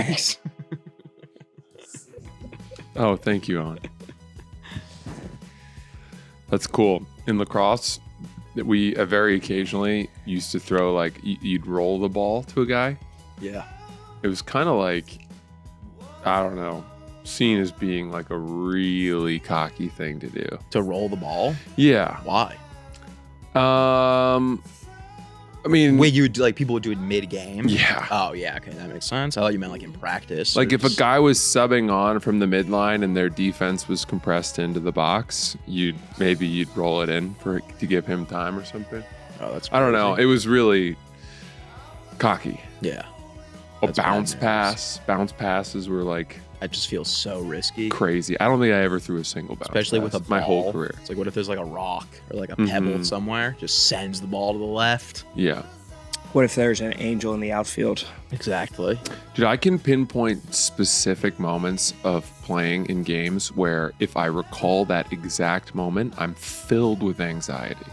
Thanks. Oh, thank you, Owen. That's cool. In lacrosse, we very occasionally used to throw, like, you'd roll the ball to a guy. Yeah. It was kind of like, I don't know, seen as being like a really cocky thing to do. To roll the ball? Yeah. Why? I mean, wait, you would like people would do it mid-game? Yeah. Oh yeah, okay, that makes sense. I thought you meant like in practice. like if a guy was subbing on from the midline and their defense was compressed into the box, you'd roll it in to give him time or something. Oh, that's crazy. I don't know. It was really cocky. Yeah. A bounce pass. Bounce passes were like, I just feel so risky. crazy. I don't think I ever threw a single bounce Especially pass with a my ball. whole career. It's like, what if there's like a rock or like a pebble somewhere, just sends the ball to the left? Yeah. What if there's an angel in the outfield? Exactly. Dude, I can pinpoint specific moments of playing in games where if I recall that exact moment, I'm filled with anxiety.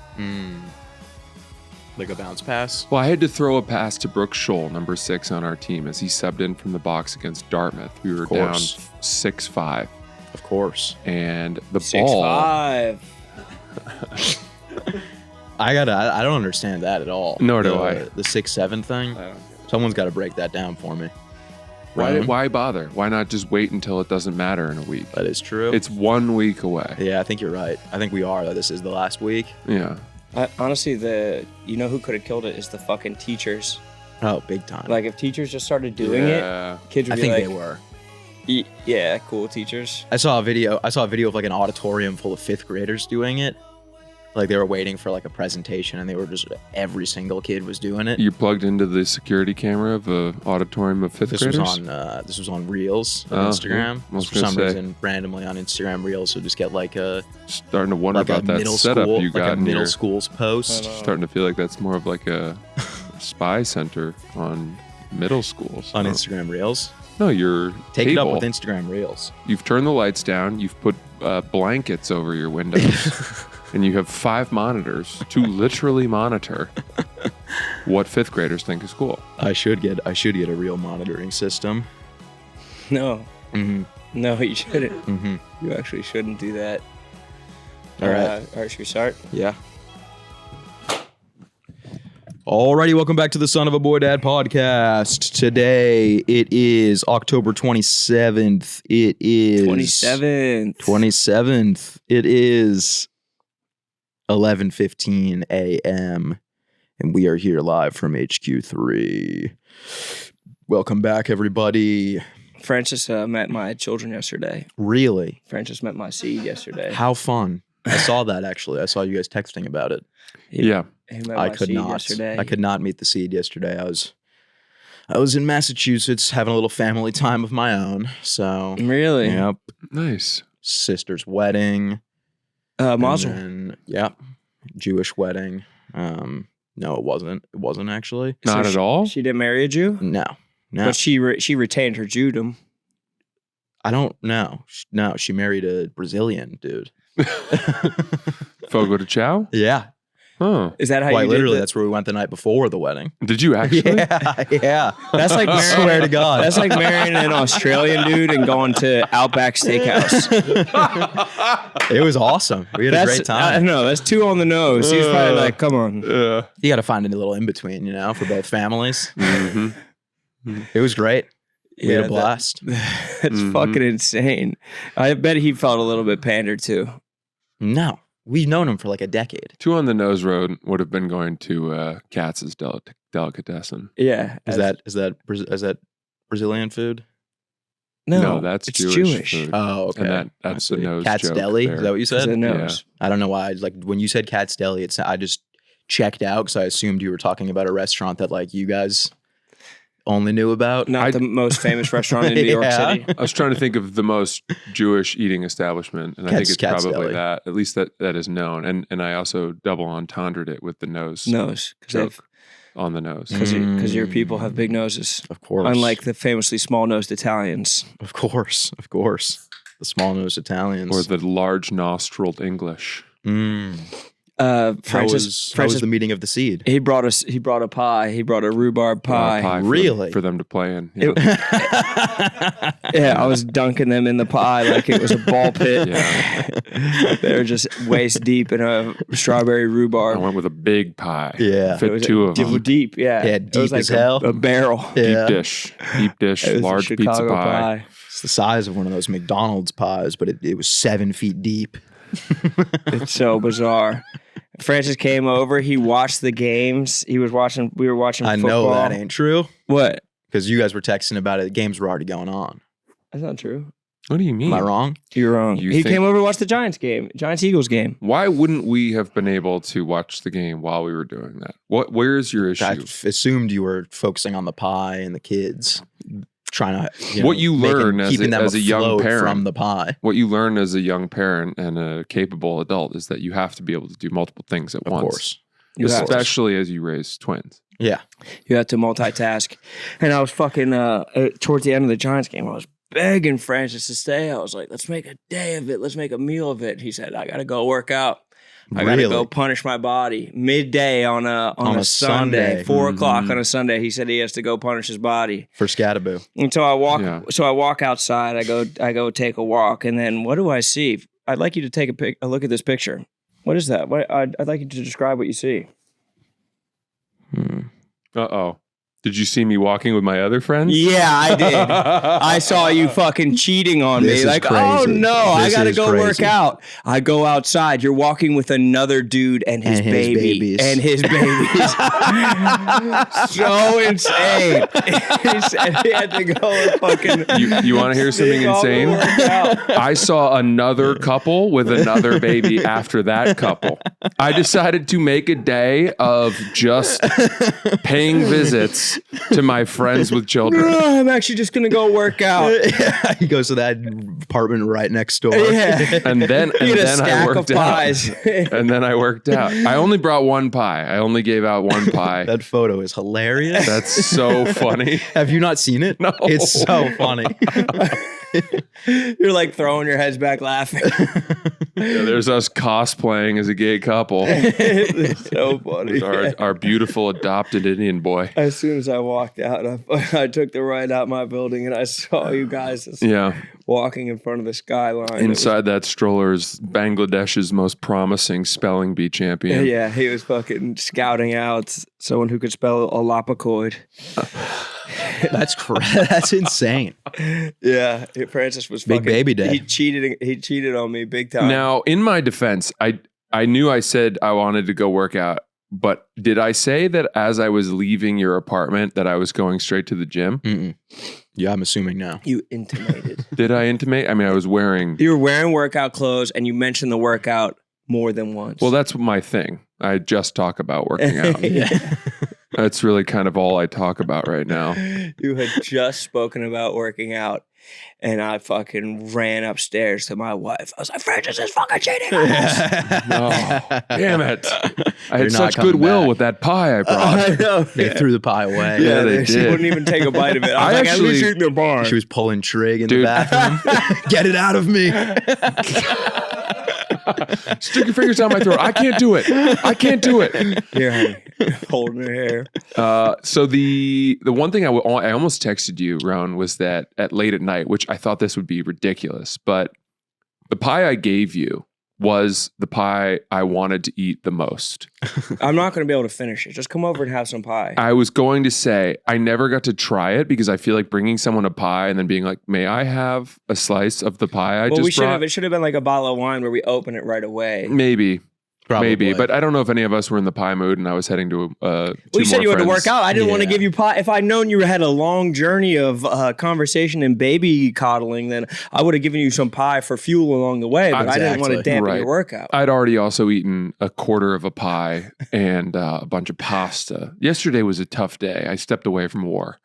Like a bounce pass? Well, I had to throw a pass to Brooke Scholl, number 6 on our team, as he subbed in from the box against Dartmouth. We were down 6-5. Of course. And the 6'5". I don't understand that at all. Nor do I. The 6'7" thing. Someone's got to break that down for me. Why bother? Why not just wait until it doesn't matter in a week? That is true. It's 1 week away. Yeah, I think you're right. I think we are. This is the last week. Yeah. Honestly, you know who could have killed it is the fucking teachers. Oh, big time. Like if teachers just started doing it, kids would I be think like, they were. Yeah, cool teachers. I saw a video of like an auditorium full of 5th graders doing it. Like they were waiting for like a presentation and they were just, every single kid was doing it. You plugged into the security camera of an auditorium of 5th graders? This was on Reels on Instagram. Yeah. For some reason, randomly on Instagram Reels, so just get like a starting to wonder about that setup you got in middle your school's post. Starting to feel like that's more of like a spy center on middle schools. On Instagram Reels? No, you're Take it up with Instagram Reels. You've turned the lights down. You've put blankets over your windows. And you have 5 monitors to literally monitor what 5th graders think is cool. I should get a real monitoring system. No. Mm-hmm. No, you shouldn't. Mm-hmm. You actually shouldn't do that. All right. All right, should we start? Yeah. Alrighty, welcome back to the Son of a Boy Dad podcast. Today it is October 27th. It is 27th. It is 11:15 a.m. and we are here live from HQ3. Welcome back, everybody. Francis met my children yesterday. Really? Francis met my seed yesterday. How fun. I saw that actually. I saw you guys texting about it. Yeah. He met my seed yesterday. I could not meet the seed yesterday. I was in Massachusetts having a little family time of my own. So really? Yep. Nice. Sister's wedding. Mazel. Yeah. Jewish wedding. No, it wasn't. It wasn't actually. Not at all? She didn't marry a Jew? No. But she retained her Jewdom. I don't know. No, she married a Brazilian dude. Fogo de Chao? Yeah. Oh. Is that how you literally, did that's where we went the night before the wedding. Did you actually? Yeah. That's like marrying, swear to God. That's like marrying an Australian dude and going to Outback Steakhouse. It was awesome. We had a great time. I know, that's 2 on the nose. He was probably like, come on. You got to find a little in-between, for both families. Mm-hmm. It was great. We had a blast. That's fucking insane. I bet he felt a little bit pandered too. No. We've known him for like a decade. 2 on the nose road would have been going to Katz's delicatessen. Yeah. Is that Brazilian food? No, that's it's Jewish food. Oh, okay. And that's the nose Katz's joke Deli? there. Is that what you said? The nose. Yeah. I don't know why. Like when you said Katz's Deli, I just checked out because I assumed you were talking about a restaurant that like you guys only knew about. Not the most famous restaurant in New York City. I was trying to think of the most Jewish eating establishment, and I think it's probably Deli. that. At least that is known. And I also double entendred it with the nose joke on the nose. Because your people have big noses. Of course. Unlike the famously small-nosed Italians. Of course. The small-nosed Italians. Or the large-nostriled English. How Francis was the meeting of the seed? He brought a pie. He brought a rhubarb pie. Really? For them to play in. Yeah, I was dunking them in the pie like it was a ball pit. Yeah. They were just waist deep in a strawberry I rhubarb. went with a big pie. Yeah. Fit It was two of them. deep, yeah. Yeah, It was deep as like hell. a barrel. Yeah. Deep dish, It was a large pizza Chicago pie. It's the size of one of those McDonald's pies, but it was 7 feet deep. It's so bizarre. Francis came over. He watched the games. We were watching I football. know that ain't true What? because you guys were texting about it. The games were already going on. That's not true. What do you mean? Am I wrong? You're wrong. You He think- came over to watch the Giants-Eagles game. Why wouldn't we have been able to watch the game while we were doing that? Where's your issue? I assumed you were focusing on the pie and the kids, trying to What you learn keeping them as a young afloat parent. from the pie. What you learn as a young parent and a capable adult is that you have to be able to do multiple things at Of once. course. You have to. Especially as you raise twins. Yeah. You have to multitask. And I was fucking, towards the end of the Giants game, I was begging Francis to stay. I was like, let's make a day of it. Let's make a meal of it. He said, I got to go work out. I got to Really? go punish my body. Midday on a a Sunday, Sunday. 4 o'clock on a Sunday. He said he has to go punish his body. For Scattaboo. And so I walk. Yeah. So I walk outside. I go take a walk, and then what do I see? I'd like you to take a look at this picture. What is that? I'd like you to describe what you see. Uh-oh. Did you see me walking with my other friends? Yeah, I did. I saw you fucking cheating on This me. is Like, crazy. oh no, I This gotta is go work crazy. out. I go outside. You're walking with another dude and his And his baby. babies. And his babies. So insane. He said he had to go and fucking. You want to hear something dig all the insane? work out. I saw another couple with another baby after that couple. I decided to make a day of just paying visits to my friends with children. I'm actually just gonna go work out. Yeah, he goes to that apartment right next door. Yeah. And then He had a I stack of worked out. pies. And then I worked out. I only brought one pie. I only gave out one pie. That photo is hilarious. That's so funny. Have you not seen it? No. It's so funny. You're like throwing your heads back laughing. Yeah, there's us cosplaying as a gay couple. It's so funny. Our beautiful adopted Indian boy. As soon as I walked out, I took the right out my building and I saw you guys just Yeah. walking in front of the skyline. Inside that stroller is Bangladesh's most promising spelling bee champion. Yeah, he was fucking scouting out someone who could spell a lapacoid. That's insane. Yeah, Francis was Big fucking, baby day. He cheated on me big time. Now, in my defense, I knew I said I wanted to go work out, but did I say that as I was leaving your apartment that I was going straight to the gym? Mm-mm. Yeah, I'm assuming now. You intimated. Did I intimate? I mean, I was wearing. You were wearing workout clothes and you mentioned the workout more than once. Well, that's my thing. I just talk about working out. Yeah. That's really kind of all I talk about right now. You had just spoken about working out, and I fucking ran upstairs to my wife. I was like, Francis is fucking cheating on us. Oh, damn it. I You're had not such coming goodwill back. with that pie I brought. I know. They threw the pie away. Yeah, they She did. wouldn't even take a bite of it. I was I like, at least actually- eat the bar. She was pulling trig in Dude. the bathroom. Get it out of me. Stick your fingers down my throat. I can't do it. I can't do it. Here, honey. Holding her hair. So the one thing I almost texted you, Rowan, was that at late at night, which I thought this would be ridiculous, but the pie I gave you was the pie I wanted to eat the most. I'm not going to be able to finish it. Just come over and have some pie. I was going to say I never got to try it because I feel like bringing someone a pie and then being like, "May I have a slice of the pie I well, just brought?" it should have been like a bottle of wine where we open it right away. Maybe. Probably. Maybe, but I don't know if any of us were in the pie mood, and I was heading to. Well, you said you had to work out. I didn't want to Yeah. give you pie. If I'd known you had a long journey of conversation and baby coddling, then I would have given you some pie for fuel along the way. But I didn't want to Exactly. dampen Right. your workout. I'd already also eaten a quarter of a pie and a bunch of pasta. Yesterday was a tough day. I stepped away from war.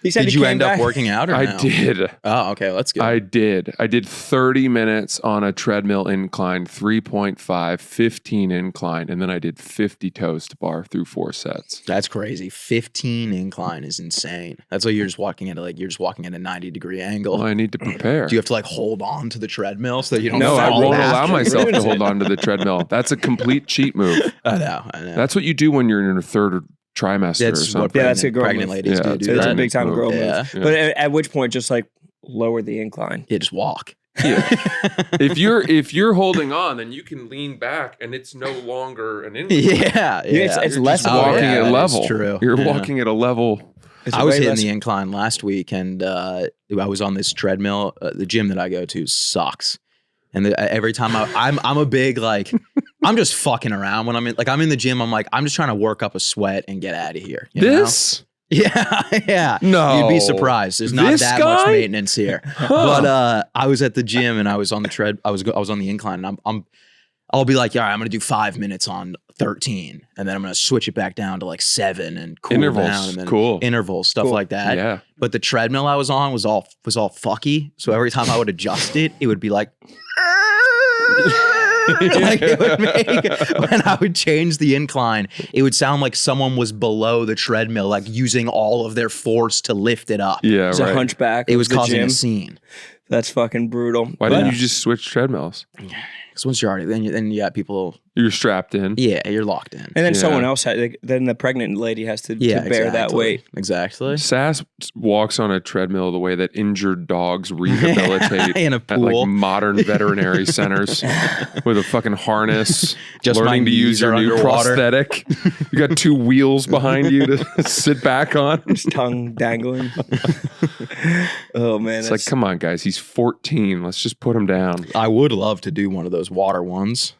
He said Did he you came end up back. working out or I no? did. Oh, okay. Let's go. I did 30 minutes on a treadmill incline, 3.5, 15 incline, and then I did 50 toes to bar through 4 sets. That's crazy. 15 incline is insane. That's like you're just walking at a 90-degree angle. Well, I need to prepare. Do you have to like hold on to the treadmill so that you don't No, I fall won't back? allow myself to Ruins hold it. on to the treadmill. That's a complete cheat move. I know. That's what you do when you're in your third trimester or That's something. what Yeah, that's a girl pregnant move. ladies Yeah, do. it's Do It's that. a big time move. girl Yeah. move. But at which point, just like lower the incline. Yeah, just walk. If you're holding on, then you can lean back, and it's no longer an incline. Yeah, It's You're less just of a walking yeah, at a that is level. true. You're Yeah. walking at a level. It's I was way hitting less- the incline last week, and I was on this treadmill. The gym that I go to sucks, and every time I'm a big like I'm just fucking around when I'm in the gym. I'm like I'm just trying to work up a sweat and get out of here. You know? This? Yeah, yeah. No. You'd be surprised. There's not This that guy? much maintenance here. Huh. But I was at the gym and I was on the I was on the incline, and I'll be like, all right, I'm gonna do 5 minutes on 13, and then I'm gonna switch it back down to like 7 and cool Intervals. down, and then Cool. intervals, stuff Cool. like that. Yeah. But the treadmill I was on was all fucky. So every time I would adjust it, it would be like. Like it would make when I would change the incline, it would sound like someone was below the treadmill, like using all of their force to lift it up. Yeah, It's a right. hunchback. It of was the causing gym. a scene. That's fucking brutal. Why But- didn't you just switch treadmills? Because once you're already, then you got people. You're strapped in. Yeah, you're locked in. And then Yeah. someone else then the pregnant lady has to Yeah, bear that exactly. weight. Exactly. Sass walks on a treadmill the way that injured dogs rehabilitate In a at pool. like modern veterinary centers with a fucking harness, Just my learning to knees use your are new underwater. prosthetic. You got 2 wheels behind you to sit back on. His tongue dangling. Oh man, It's like, come on, guys. He's 14. Let's just put him down. I would love to do one of those water ones.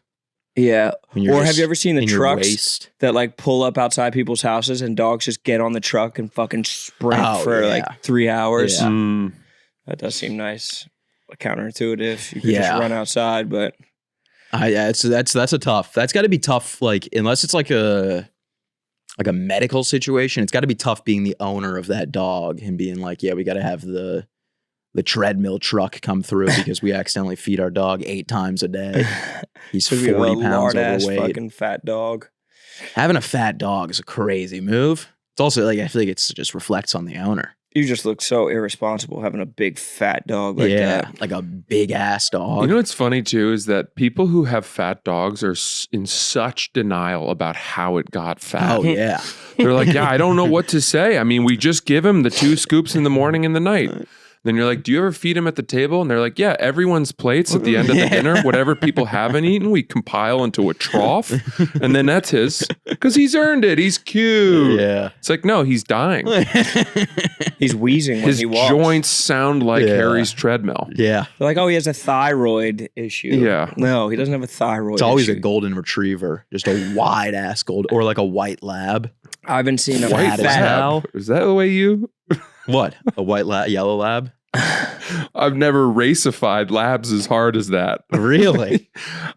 yeah. when you're Or have just you ever seen the in your trucks waist. that like pull up outside people's houses and dogs just get on the truck and fucking sprint Oh, for yeah. like 3 hours? Yeah. Mm. That does seem nice. Counterintuitive. You could Yeah. just run outside, but Yeah, that's a tough. That's got to be tough. Like unless it's like a medical situation, it's got to be tough being the owner of that dog and being like, yeah, we got to have the treadmill truck come through because we accidentally feed our dog 8 times a day. He's should be a 40 pounds lard-ass overweight. fucking fat dog. Having a fat dog is a crazy move. It's also like I feel like it just reflects on the owner. You just look so irresponsible having a big fat dog like that. like a big ass dog. You know what's funny too is that people who have fat dogs are in such denial about how it got fat. Oh yeah, They're like, yeah, I don't know what to say. I mean, we just give him the 2 scoops in the morning and the night. Then you're like, do you ever feed him at the table? And they're like, yeah, everyone's plates at the end of the dinner, whatever people haven't eaten, we compile into a trough. And then that's his, because he's earned it. He's cute. yeah. It's like, no, he's dying. He's wheezing when His he walks. joints sound like Yeah. Harry's treadmill. Yeah, They're like, oh, he has a thyroid issue. Yeah. No, he doesn't have a thyroid it's always issue. a golden retriever, just a wide ass gold, or like a white lab. I haven't seen a White fat lab. Is that the way you? What? A white lab, yellow lab? I've never racified labs as hard as that. Really?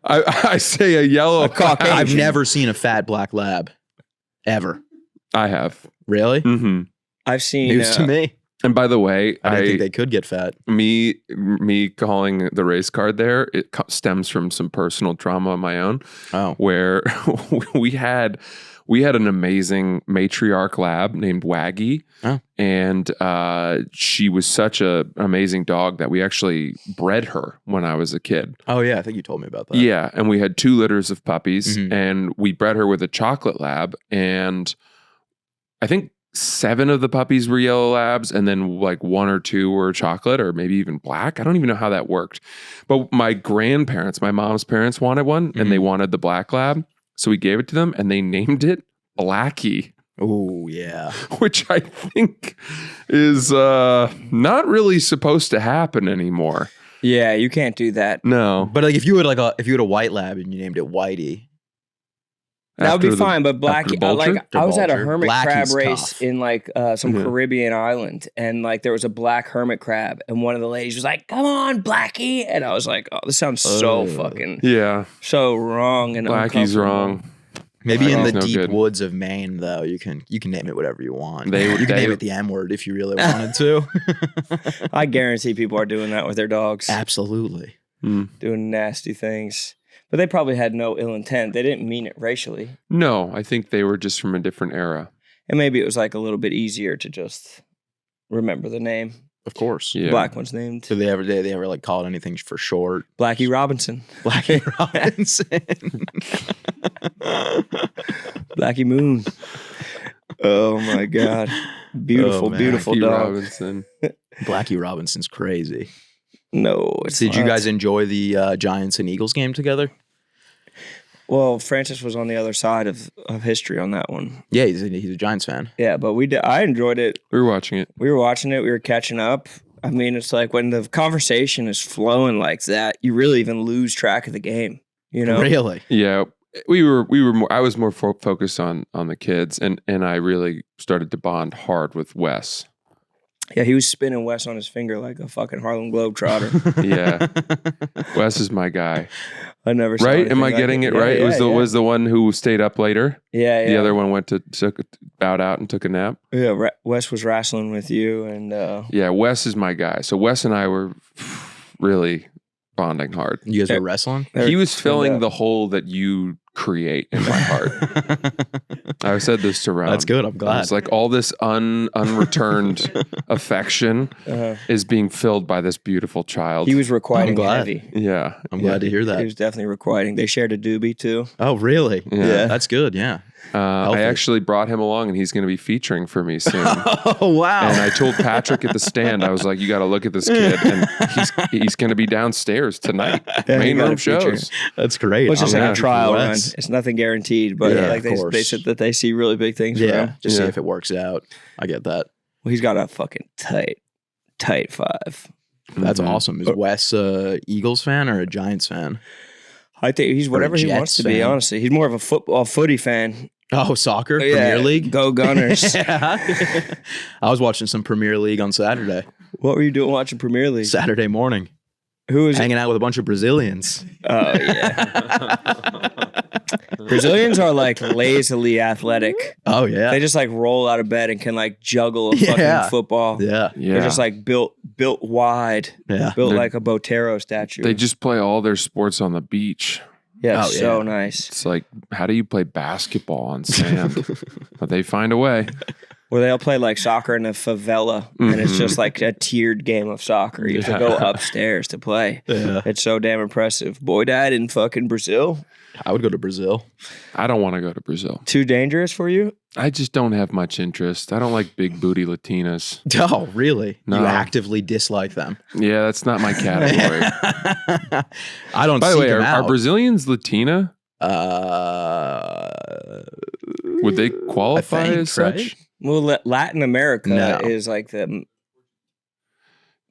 I say a yellow Caucasian. I've never seen a fat black lab, ever. I have. Really? Mm-hmm. I've seen News to me. And by the way, I didn't think they could get fat. me calling the race card there, it stems from some personal trauma of my own, Oh, where we had an amazing matriarch lab named Waggy, Oh. and she was such an amazing dog that we actually bred her when I was a kid. oh yeah, I think you told me about that. Yeah, and we had 2 litters of puppies, Mhm. and we bred her with a chocolate lab, and I think 7 of the puppies were yellow labs, and then like 1 or 2 were chocolate, or maybe even black. I don't even know how that worked. But my grandparents, my mom's parents, wanted one, and they wanted the black lab, so we gave it to them, and they named it Blackie, Oh yeah. which I think is not really supposed to happen anymore. Yeah, you can't do that. No, But like if you had a white lab and you named it Whitey, That would be After the- fine, but after Blackie, Vulture? like I was at a Vulture. hermit crab Blackie's race tough. in like some Yeah. Caribbean island, and like there was a black hermit crab, and one of the ladies was like, "Come on, Blackie," and I was like, "Oh, this sounds so fucking Yeah, so wrong and Blackie's uncomfortable. wrong. Maybe in the No deep good. woods of Maine, though, you can name it whatever you want. They- you can they- name it the M word if you really wanted to. I guarantee people are doing that with their dogs, Absolutely. doing nasty things. But they probably had no ill intent. They didn't mean it racially. No, I think they were just from a different era. And maybe it was like a little bit easier to just remember the name. Of course. Yeah. Black one's named So they ever like call it anything for short? Blackie Robinson. Blackie Robinson. Blackie Moon. Oh my God. Beautiful, Oh, man. beautiful Blackie dog. Robinson. Blackie Robinson's crazy. No, it's Did you not. guys enjoy the Giants and Eagles game together? Well, Francis was on the other side of history on that one. Yeah, he's a Giants fan. Yeah, but we did. I enjoyed it. We were watching it. We were watching it. We were catching up. I mean, it's like when the conversation is flowing like that, you really even lose track of the game. You know, Really? Yeah, we were more. I was more focused on the kids, and I really started to bond hard with Wes. Yeah, he was spinning Wes on his finger like a fucking Harlem Globetrotter. Yeah, Wes is my guy. I never saw Right? anything Am I like getting it Yeah, right? Yeah, Was the one who stayed up later. yeah. The other one went to bowed out and took a nap. Yeah, Wes was wrestling with you, and Yeah, Wes is my guy. So Wes and I were really bonding hard. You guys were wrestling? He was filling the hole that you create in my heart. I said this to Ron. That's good. I'm glad. It's like all this unreturned affection is being filled by this beautiful child. he was requiting glad. heavy. Yeah. I'm glad to hear He that. was definitely requiting. They shared a doobie too. Oh, really? Yeah. That's good. Yeah. I Healthy. actually brought him along, and he's going to be featuring for me soon. Oh, wow. And I told Patrick at the stand, I was like, "You got to look at this kid, and he's going to be downstairs tonight, Yeah, main you gotta room feature. shows." That's great. Well, it's just I'm like a happy for trial run. Wes. It's nothing guaranteed, but Yeah, like of they course. said that they see really big things from Yeah. him. Just see Yeah. if it works out. I get that. Well, he's got a fucking tight five. That's Mhm. awesome. Is Wes a Eagles fan or a Giants fan? I think he's whatever he Jets wants to be. fan. Honestly, he's more of a footy fan. Oh, soccer? Yeah, Premier League? Go Gunners. Yeah. I was watching some Premier League on Saturday. What were you doing watching Premier League? Saturday morning. Who was it? Hanging out with a bunch of Brazilians. Oh yeah. Brazilians are like lazily athletic. Oh, yeah. They just like roll out of bed and can like juggle a Yeah. fucking football. Yeah. Yeah. They're just like built wide, Yeah. built They're- like a Botero statue. They just play all their sports on the beach. yeah, Oh, so yeah. nice. It's like, how do you play basketball on sand? But they find a way. Where they'll play like soccer in a favela, and it's just like a tiered game of soccer. You have to go upstairs to play. Yeah. It's so damn impressive. Boy died in fucking Brazil. I would go to Brazil. I don't want to go to Brazil. Too dangerous for you? I just don't have much interest. I don't like big booty Latinas. Oh, really? No. You actively dislike them. Yeah, that's not my category. I don't By the seek way, them are out. Brazilians Latina? Would they qualify think, as such? right? Well, Latin America No. is like the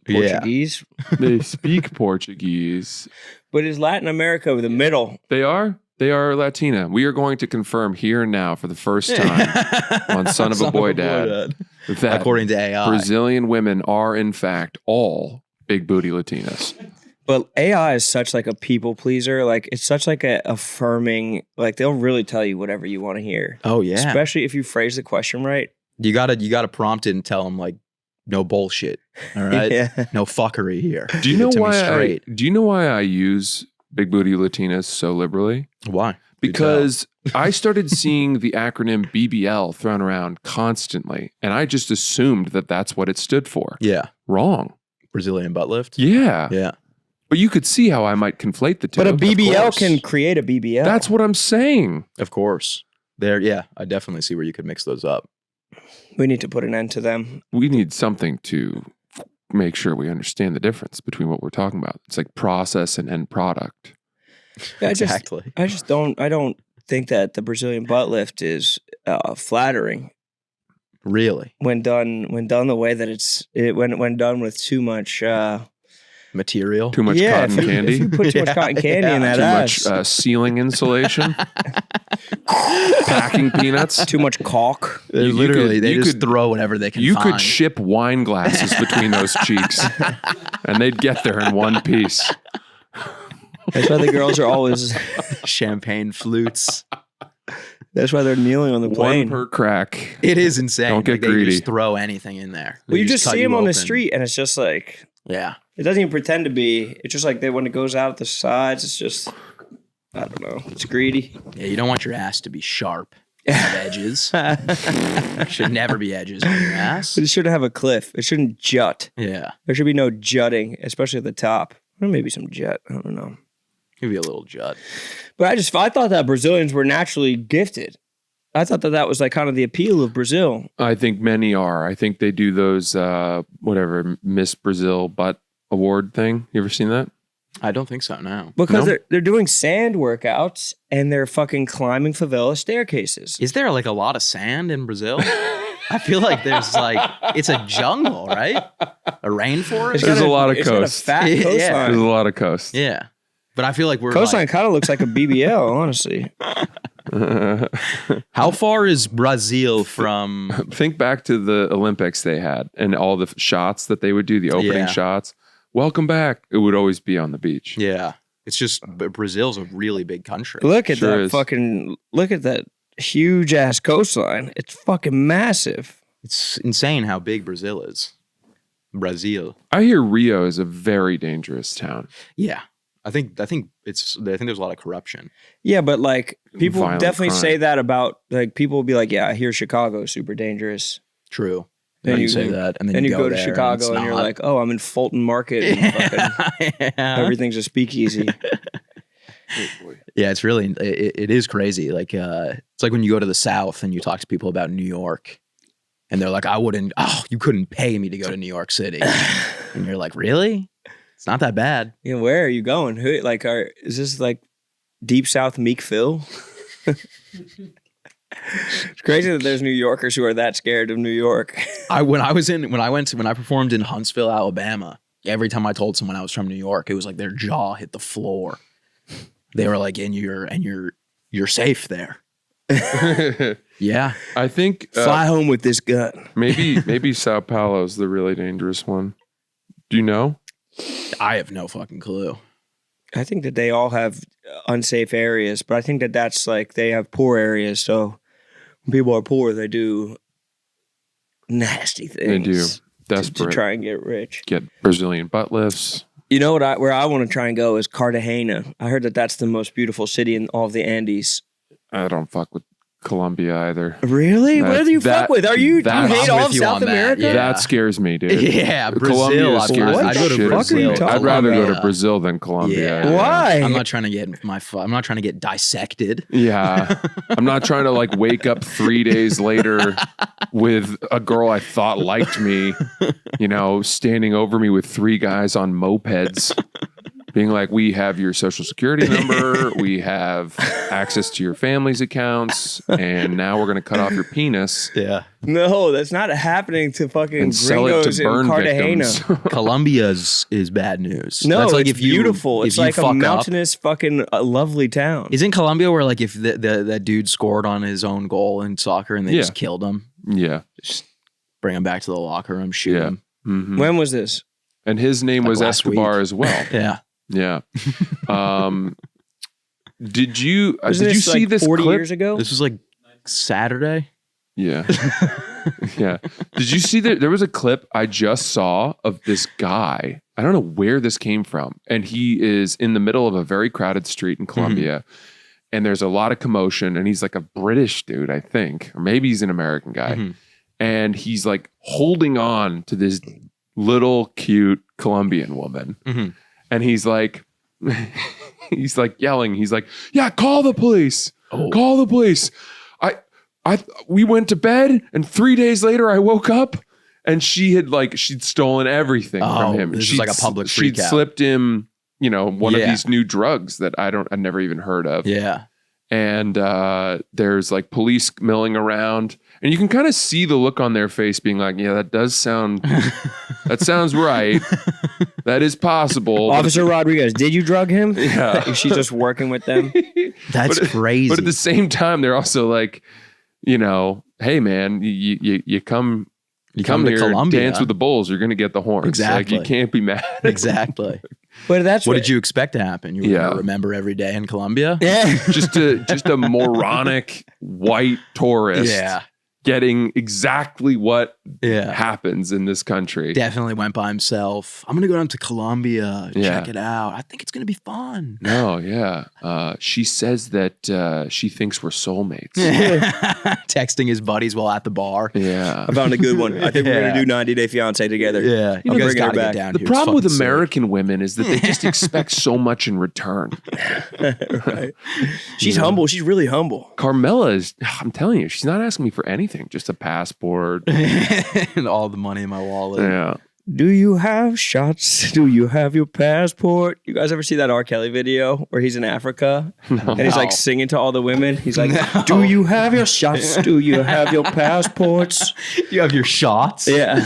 Yeah. Portuguese. They speak Portuguese. But is Latin America the middle? They are? They are Latina. We are going to confirm here and now for the first time on Son of a Boy Dad that According to AI. Brazilian women are in fact all big booty Latinas. But AI is such like a people pleaser. Like it's such like a affirming. Like they'll really tell you whatever you want to hear. Oh, yeah. Especially if you phrase the question right. You gotta prompt it and tell them like, no bullshit. All right. Yeah. No fuckery here. Do you Give it know to me why straight. do you know why I use big booty Latinas so liberally? Why? Because I started seeing the acronym BBL thrown around constantly, and I just assumed that that's what it stood for. Yeah. Wrong. Brazilian butt lift. Yeah. Yeah. But you could see how I might conflate the two. But a Of BBL course. can create a BBL. That's what I'm saying. Of course. There. Yeah. I definitely see where you could mix those up. We need to put an end to them. We need something to make sure we understand the difference between what we're talking about. It's like process and end product. Exactly. I don't think that the Brazilian butt lift is flattering Really. when done the way that when done with too much Material. Too much yeah, cotton if you, candy. If you put too much Yeah, cotton candy in that Too ass, much ceiling insulation. Packing peanuts. too much caulk. They You literally, could- they you just could- throw whatever they can You find. could ship wine glasses between those cheeks, and they'd get there in one piece. That's why the girls are always champagne flutes. That's why they're kneeling on the One plane. per crack. It is insane. Don't get They greedy. just throw anything in there. Well, you just cut see them on the open. street, and it's just like Yeah. it doesn't even pretend to be. It's just like when it goes out at the sides, it's just I don't know. It's greedy. Yeah, you don't want your ass to be sharp. Have edges. Should never be edges on your ass. It should have a cliff. It shouldn't jut. Yeah. There should be no jutting, especially at the top. Or maybe some jut. I don't know. Maybe a little jut. But I thought that Brazilians were naturally gifted. I thought that was like kind of the appeal of Brazil. I think many are. I think they do those, Miss Brazil butt award thing. You ever seen that? I don't think so, no. Because No? they're doing sand workouts and they're fucking climbing favela staircases. Is there like a lot of sand in Brazil? I feel like there's like, it's a jungle, right? A rainforest? There's a lot of It's got a coast. fat Yeah. coastline. There's a lot of coast. Yeah. But I feel like we're Coastline like, kind of looks like a BBL, honestly. how far is Brazil from... Think back to the Olympics they had and all the shots that they would do, the opening Yeah. shots. Welcome back. It would always be on the beach. Yeah. It's just, but Brazil's a really big country. Look at Sure is. look at that huge ass coastline. It's fucking massive. It's insane how big Brazil is. Brazil. I hear Rio is a very dangerous town. Yeah. I think there's a lot of corruption. Yeah, but like people Violent definitely crime. say that about like people will be like, yeah, I hear Chicago is super dangerous. True. Then you you- say that, and then Then you go to there, and Chicago it's and you're not. like, oh, I'm in Fulton Market. And fucking yeah. everything's a speakeasy. Yeah, it's really it is crazy. Like it's like when you go to the South and you talk to people about New York, and they're like, you couldn't pay me to go to New York City, and you're like, really? It's not that bad. You know, where are you going? Who like is this like Deep South Meek Phil? It's crazy that there's New Yorkers who are that scared of New York. When I performed in Huntsville, Alabama, every time I told someone I was from New York, it was like their jaw hit the floor. They were like, and you're safe there. Yeah. I think Fly home with this gun. maybe Sao Paulo's the really dangerous one. Do you know? I have no fucking clue. I think that they all have unsafe areas, but I think that that's like they have poor areas. So when people are poor, they do nasty things. They do. to Desperate. try and get rich. Get Brazilian butt lifts. You know what? Where I want to try and go is Cartagena. I heard that that's the most beautiful city in all of the Andes. I don't fuck with Colombia either. Really? What do you fuck with? Do you hate I'm all with of you South on that, America? yeah. That scares me, dude. Yeah, Colombia Brazil. scares What I'd the go to shit out of fuck are you Brazil. me. talking I'd rather go to Yeah. Brazil than Colombia. Yeah. Why? I'm not trying to get I'm not trying to get dissected. Yeah. I'm not trying to like wake up 3 days later with a girl I thought liked me, standing over me with 3 guys on mopeds, being like, we have your social security number, we have access to your family's accounts, and now we're going to cut off your penis Yeah. No, that's not happening to fucking and sell it gringos to in burn Cartagena. victims. Colombia is bad news. No, That's like it's if you, beautiful. if It's you like fuck a up- mountainous fucking lovely town. Isn't Colombia where like if that dude scored on his own goal in soccer and they Yeah. just killed him, Yeah. just bring him back to the locker room, shoot Yeah. him? Mhm. When was this? And his name Like was last Escobar week. as well. Yeah. Yeah. Did you Wasn't did you this, see like, this 40 clip? years ago? This was like Saturday. Yeah. Yeah. Did you see that there was a clip I just saw of this guy? I don't know where this came from. And he is in the middle of a very crowded street in Colombia. And there's a lot of commotion. And he's like a British dude, I think. Or maybe he's an American guy. Mhm. And he's like holding on to this little cute Colombian woman. Mhm. And he's like yelling. He's like, yeah, call the police. Oh. Call the police. We went to bed, and 3 days later I woke up, and she'd stolen everything from him. This is like a public She'd freak out. slipped him, one of Yeah. these new drugs that I'd never even heard of. Yeah. And there's like police milling around, and you can kind of see the look on their face, being like, "Yeah, that does sound, that sounds right. That is possible." Officer Rodriguez, did you drug him? Yeah. Is she just working with them? That's crazy. But at the same time, they're also like, hey man, you come You come to here, Colombia. dance with the bulls, you're gonna get the horns. Exactly. Like you can't be mad. Exactly. But that's What did you expect to happen? You were going to remember every day in Colombia? Yeah. just a moronic white tourist. Yeah. Getting exactly what happens in this country. Definitely went by himself. I'm going to go down to Colombia, check it out. I think it's going to be fun. No, yeah. She says that she thinks we're soulmates. Texting his buddies while at the bar. Yeah. I found a good one. I think we're going to do 90 Day Fiancé together. Yeah. You guys got to get down The here. problem with It's fucking American women is that they just expect so much in return. Right. She's humble. She's really humble. Carmela is, I'm telling you, she's not asking me for anything, just a passport. and all the money in my wallet. Yeah. Do you have shots? Do you have your passport? You guys ever see that R. Kelly video where he's in Africa and he's like singing to all the women? He's like, do you have your shots? Do you have your passports? You have your shots? Yeah.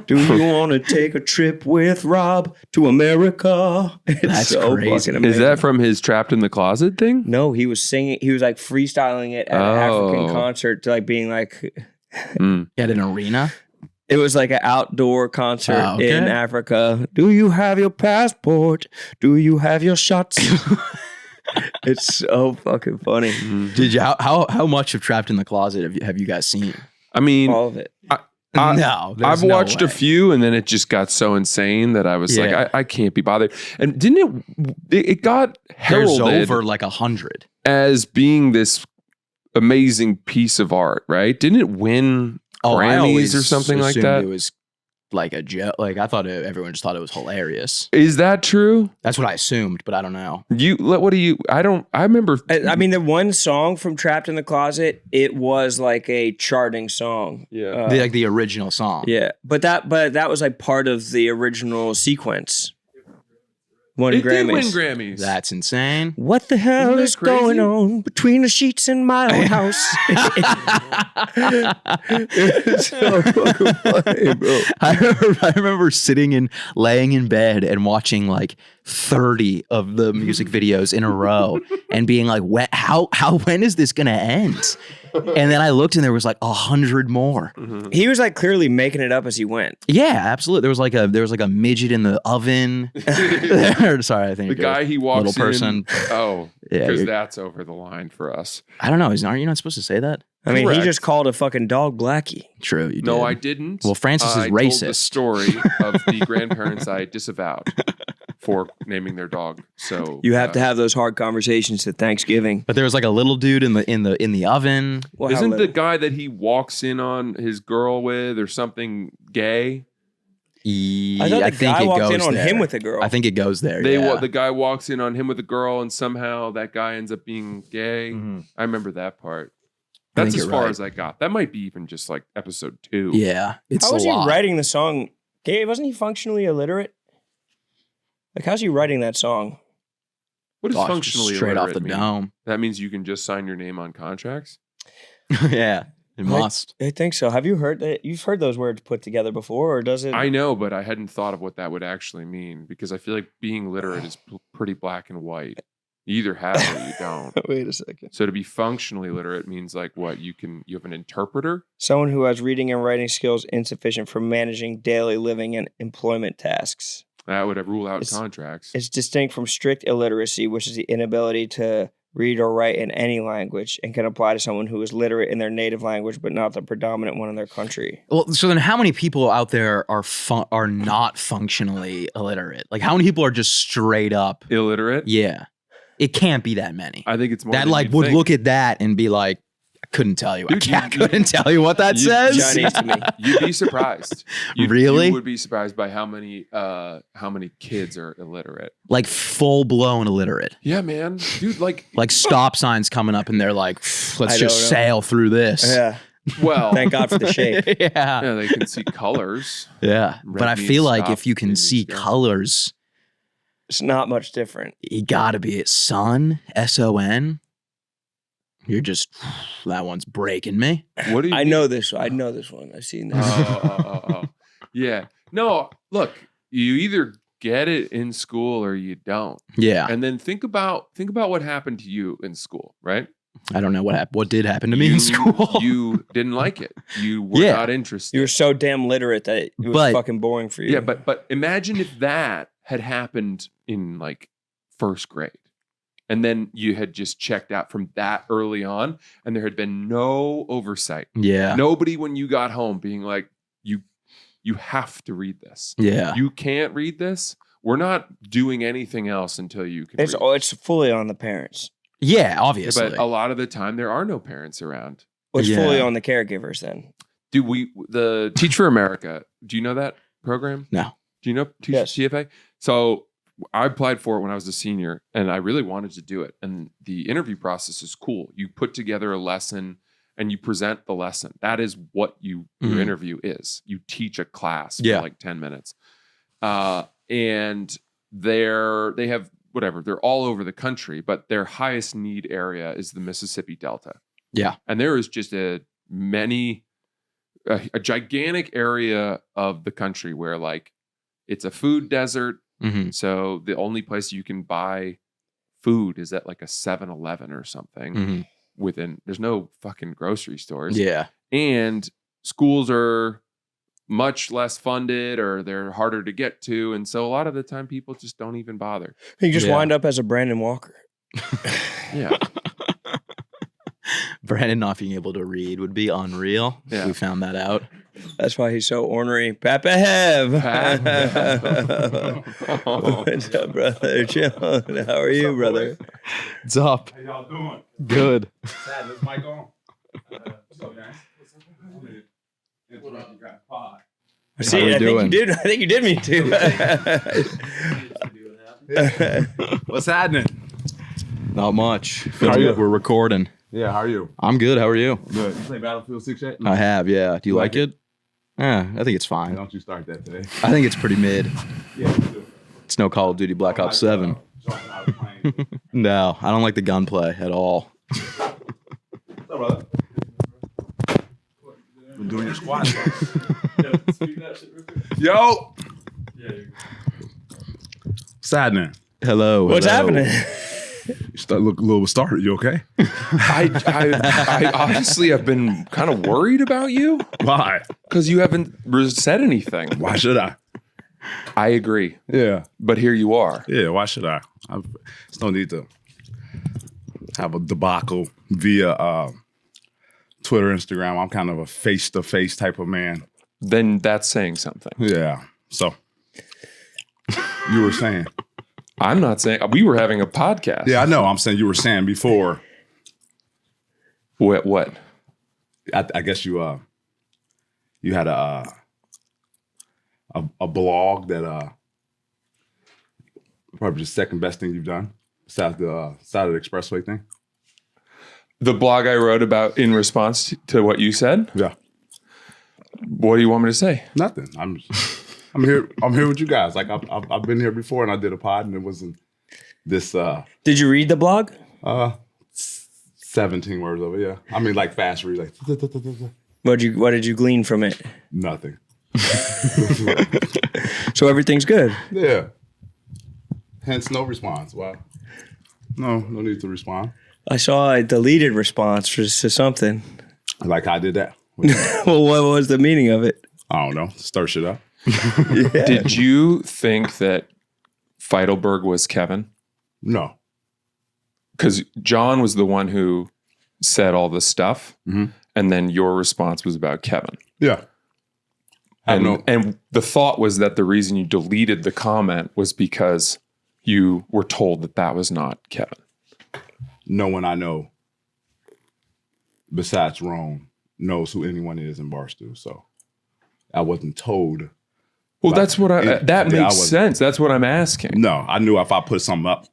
Do you want to take a trip with Rob to America? It's That's so crazy. fucking amazing. Is that from his Trapped in the Closet thing? No, he was singing. He was like freestyling it at an African concert, to like being like, At an arena? it was like an outdoor concert okay. in Africa. Do you have your passport? Do you have your shots? It's so fucking funny. Did you how much of Trapped in the Closet have you guys seen? I mean, All of it. No, I've watched a few, and then it just got so insane that I was like, I can't be bothered. And didn't it got There's heralded over like 100. as being this amazing piece of art, right? Didn't it win I Grammys always or something like assumed that? It was like a joke. Like I thought everyone just thought it was hilarious. Is that true? That's what I assumed, but I don't know. I remember. I mean, the one song from Trapped in the Closet, it was like a charting song. Yeah. The original song. Yeah. But that was like part of the original sequence. Won It Grammys. did win Grammys. That's insane. What the hell Isn't is that crazy? going on between the sheets in my own house? It's so fucking funny, bro. I remember laying in bed and watching like 30 of the music videos in a row and being like, when is this gonna end? And then I looked and there was like 100 more. He was like clearly making it up as he went. Yeah, absolutely. There was like a midget in the oven. Sorry, I think The guy he walks little person. in. Oh, Yeah, because you're- that's over the line for us. I don't know. Aren't you not supposed to say that? I mean, he Correct. just called a fucking dog Blackie. True. You No, did. I didn't. Well, Francis is I told the racist. story of the grandparents I disavowed for naming their dog. So You have to have those hard conversations at Thanksgiving. But there was like a little dude in the oven. Well, how Isn't the little? guy that he walks in on his girl with or something gay? I thought the think guy it walked goes in on there. him with a girl. I think it goes there. The guy walks in on him with a girl, and somehow that guy ends up being gay. Mhm. I remember that part. I That's think as you're far right. as I got. That might be even just like episode 2. Yeah, it's How was a he lot. writing the song? Wasn't he functionally illiterate? Like, how's he writing that song? What is Gosh, functionally straight off illiterate the mean? dome? That means you can just sign your name on contracts? Yeah, it Right. must. I think so. Have you heard that? You've heard those words put together before, or does it? I know, but I hadn't thought of what that would actually mean because I feel like being literate is pretty black and white. You either have it or you don't. Wait a second. So to be functionally literate means like what? You have an interpreter? Someone who has reading and writing skills insufficient for managing daily living and employment tasks. That would rule out It's- contracts. It's distinct from strict illiteracy, which is the inability to read or write in any language, and can apply to someone who is literate in their native language but not the predominant one in their country. Well, so then how many people out there are not functionally illiterate? Like how many people are just straight up? Illiterate? Yeah, it can't be that many. I think it's more That than like you'd would think. look at that and be like, I couldn't tell you. Dude, I couldn't tell you what that you- says. Chinese to me. You'd be surprised. Really? You would be surprised by how many kids are illiterate. Like full blown illiterate. Yeah, man. Dude, like Like stop signs coming up and they're like, let's I just don't know. sail through this. Yeah. well, Thank God for the shape. yeah. yeah, they can see colors. Yeah. Red But I means feel like stop, if you green can means see go. colors, It's not much different. you gotta be sun, SON. You're just that one's breaking me. What do you I mean? know this. I know this one. I've seen this. Oh. Yeah. No, look, you either get it in school or you don't. Yeah. And then think about what happened to you in school, right? I don't know what happened. What did happen to me in school? You didn't like it. You were Yeah. not interested. You were so damn literate that it was But- fucking boring for you. Yeah, but imagine if that had happened in like first grade. And then you had just checked out from that early on, and there had been no oversight. Yeah. Nobody when you got home being like, you have to read this. Yeah. You can't read this. We're not doing anything else until you can read. It's fully on the parents. Yeah, obviously. But a lot of the time there are no parents around. It's Yeah. fully on the caregivers then. The Teach for America, do you know that program? No. Do you know Yes. TFA? So I applied for it when I was a senior, and I really wanted to do it. And the interview process is cool. You put together a lesson and you present the lesson. That is what your interview is. You teach a class for like 10 minutes. And they have whatever, they're all over the country, but their highest need area is the Mississippi Delta. Yeah. And there is just a gigantic area of the country where like it's a food desert. Mm-hmm. So the only place you can buy food is at like a 7-Eleven or something. Mm-hmm. There's no fucking grocery stores. Yeah. And schools are much less funded, or they're harder to get to. And so a lot of the time people just don't even bother. You just wind up as a Brandon Walker. Yeah. Brandon not being able to read would be unreal. Yeah. We found that out. That's why he's so ornery. Pat Bev. What's up, brother? Chill. How are you, brother? What's up? How y'all doing? Good. Sad, this mic on? What's up, man? Interrupt, you got pod. I see. How we I think you doing? did. I think you did me too. What's happening? Not much. How are you? We're recording. Yeah, how are you? I'm good. How are you? Good. You play Battlefield 6 yet? I have, yeah. Do you like it? Yeah, I think it's fine. Don't you start that today? I think it's pretty mid. Yeah, let's do it. It's no Call of Duty Black Ops 7. Jumping out of the plane. No, I don't like the gunplay at all. What's up, brother? Been doing your squat. Yo! What's happening? Hello. What's hello. happening? You look a little startled. You okay? I honestly have been kind of worried about you Why? because you haven't said anything. Why should I? I agree. Yeah. But here you are. Yeah, why should I? There's no need to have a debacle via Twitter, Instagram. I'm kind of a face-to-face type of man. Then that's saying something. Yeah. So, you were saying. I'm not saying we were having a podcast. Yeah, I know. I'm saying you were saying before. What? I guess you had a blog that probably the second best thing you've done besides the side of the expressway thing. The blog I wrote about in response to what you said? Yeah. What do you want me to say? Nothing. I'm here. I'm here with you guys. Like I've been here before, and I did a pod, and it wasn't this. Did you read the blog? 17 words of it. Yeah. I mean, like fast read, like What did you glean from it? nothing. So everything's good. Yeah. Hence, no response. Wow. No need to respond. I saw a deleted response to something. Like I did that. Well, what was the meaning of it? I don't know. Stir shit up. Yeah. Did you think that Feidelberg was Kevin? No. Because John was the one who said all this stuff, Mhm. and then your response was about Kevin. Yeah. I And, know. and the thought was that the reason you deleted the comment was because you were told that that was not Kevin. No one I know besides Rome knows who anyone is in Barstool. So I wasn't told. Well, Like, that's what I makes wasn't- sense. That's what I'm asking. No, I knew if I put something up,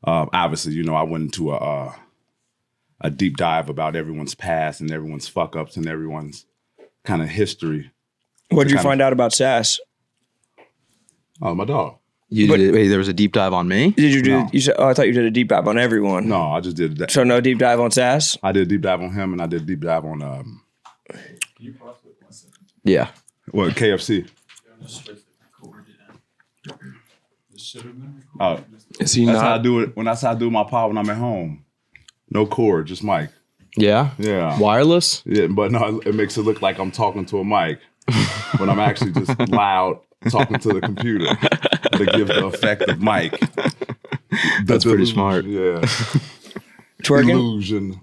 obviously, I went into a deep dive about everyone's past and everyone's fuck ups and everyone's kind of history. What did you kind of- find out about Sass? Oh, my dog. Wait, there was a deep dive on me? Did you do? No. You said, I thought you did a deep dive on everyone. No, I just did that. So no deep dive on Sass. I did a deep dive on him and I did a deep dive on Yeah. KFC. Is he That's how I not? do it. That's how I do my pod when I'm at home. No cord, just mic. Yeah? Yeah. Wireless? Yeah, but no, it makes it look like I'm talking to a mic, but I'm actually just loud talking to the computer to give the effect of Mike. That's pretty smart. Yeah. Twerking? Illusion.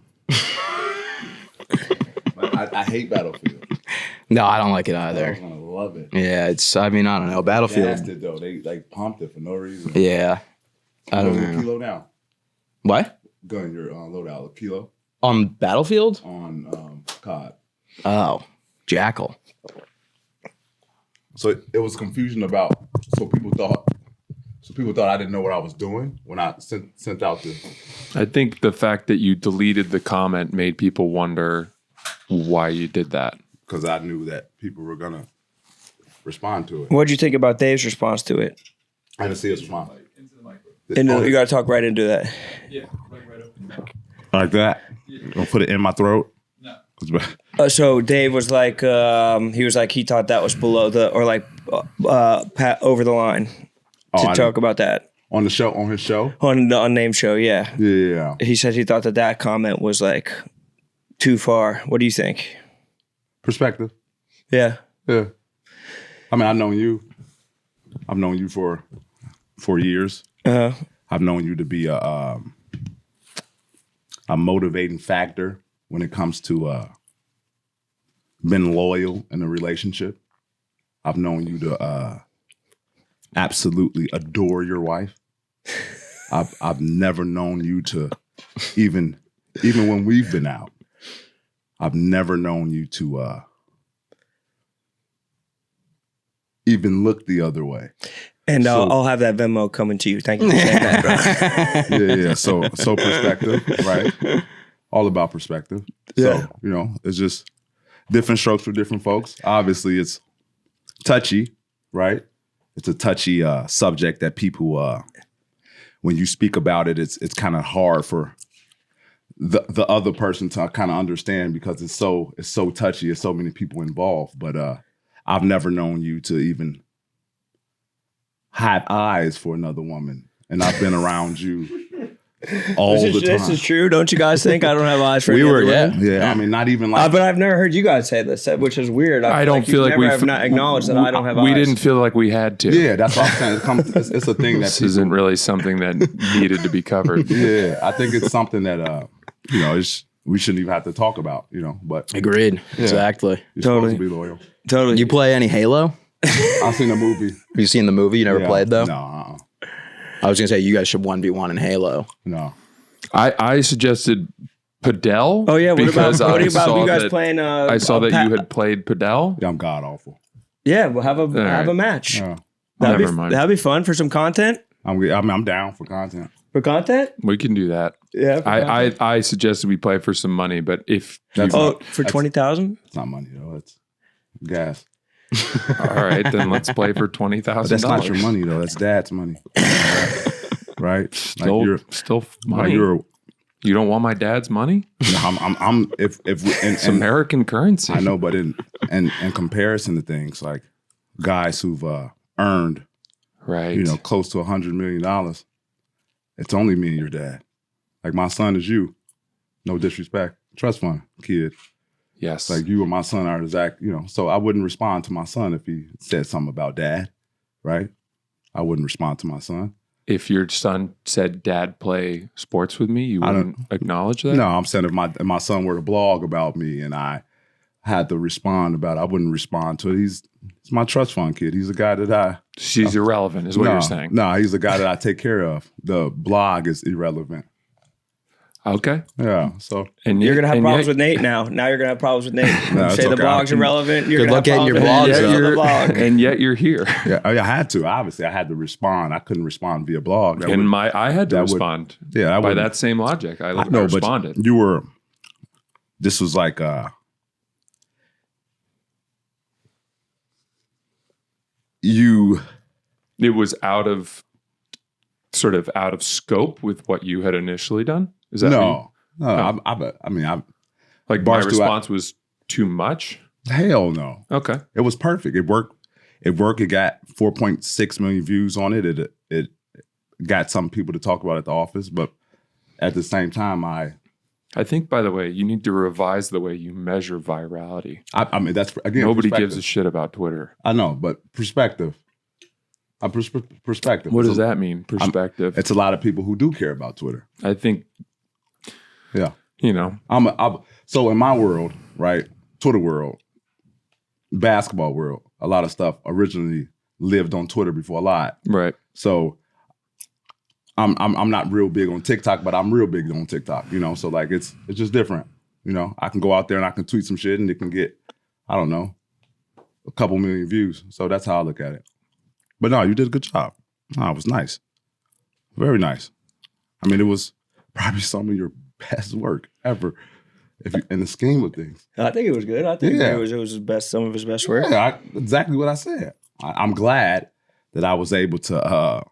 I hate Battlefield. No, I don't like it I either. love it. Yeah, it's. I mean, I don't know. Battlefield. Gassed it though. They like pumped it for no reason. Yeah, I don't What's your know. kilo now? What Gun your loadout. A kilo on Battlefield? on COD. Oh, Jackal. So it was confusion about. So people thought I didn't know what I was doing when I sent out the. I think the fact that you deleted the comment made people wonder why you did that. Because I knew that people were gonna respond to it. What'd you think about Dave's response to it? I didn't see his response. You got to talk right into that. Like that. Don't put it in my throat. So Dave was like, he thought that was below the, or like, Pat over the line to talk about that on the show, on his show, on the unnamed show. Yeah. Yeah. He said he thought that comment was like too far. What do you think? Perspective. Yeah. Yeah. I mean, I've known you for years. I've known you to be a motivating factor when it comes to being loyal in a relationship. I've known you to absolutely adore your wife. I've never known you to even when we've been out. I've never known you to even look the other way. And I'll have that Venmo coming to you. Thank you for saying that, bro. Yeah. So perspective, right? All about perspective. Yeah. So, it's just different strokes for different folks. Obviously, it's touchy, right? It's a touchy subject that people, when you speak about it, it's kind of hard for the other person to kind of understand because it's so touchy. There's so many people involved. But I've never known you to even have eyes for another woman, and I've been around you all the time. This is true. Don't you guys think I don't have eyes for We any were, other yeah. women? Yeah, I mean, not even like. But I've never heard you guys say this, which is weird. I don't feel like we have not acknowledged that I don't have eyes. We didn't feel like we had to. Yeah, that's what I'm saying. It's a thing that This isn't really something that needed to be covered. Yeah, I think it's something that we shouldn't even have to talk about. But Agreed. Exactly. you're Totally. supposed to be loyal. Totally. You play any Halo? I've seen a movie. Have you seen the movie? You never Yeah. played though? No, I was gonna say you guys should 1v1 in Halo. no. I suggested Padel. Oh yeah. What because about I you saw guys that- playing? I saw that you had played Padel. Yeah, I'm god awful. Yeah, we'll have a right. match. Yeah. Never mind. That'd be fun for some content. I'm down for content. For content? We can do that. Yeah. I suggested we play for some money, but if That's you, not- for 20,000. It's not money though. It's gas. all right, then let's play for But $20,000. that's not your money though. That's dad's money. Right? Still money. You're. You don't want my dad's money? I'm. If It's American currency. I know, but in comparison to things like guys who've earned, Right. close to $100 million, it's only me and your dad. Like my son is you. No disrespect. Trust fund kid. Yes. Like you and my son are exact. So I wouldn't respond to my son if he said something about dad. Right? I wouldn't respond to my son. if your son said, "Dad, play sports with me," you wouldn't acknowledge that? No, I'm saying if my son were to blog about me and I had to respond about it, I wouldn't respond to it. He's my trust fund kid. He's a guy that She's irrelevant, is what you're saying. No, he's a guy that I take care of. The blog is irrelevant. Okay. Yeah. So And You're gonna have problems with Nate now. Now you're gonna have problems with Nate. No, Say it's the okay. blog's irrelevant. You're Good gonna luck have getting your problems blogs with up. the blog. and yet you're here. yeah, I had to. Obviously, I had to respond. I couldn't respond via blog. That would- I had to that would- respond. yeah, I by would- that same logic. I no, responded. but you were. This was like you. It was out of scope with what you had initially done. Is that No, No. I mean, like my Barstool, response was too much? hell no. Okay. It was perfect. It worked. It got 4.6 million views on it. It got some people to talk about it at the office, but at the same time, I think, by the way, you need to revise the way you measure virality. mean, that's again. Nobody perspective. gives a shit about Twitter. I know, but perspective. Perspective. What does that mean? Perspective. It's a lot of people who do care about Twitter. I think, Yeah. you know, so in my world, right, Twitter world, basketball world, a lot of stuff originally lived on Twitter before a lot. right. So I'm not real big on TikTok, but I'm real big on TikTok, you know. So like it's just different. You know, I can go out there and I can tweet some shit and it can get, I don't know, a couple million views. So that's how I look at it. But no, you did a good job. No, it was nice. Very nice. I mean, it was probably some of your best work ever, if you, in the scheme of things. I think it was good. I think Yeah. it was his best, some of his best work. Yeah, exactly what I said. I'm glad that I was able to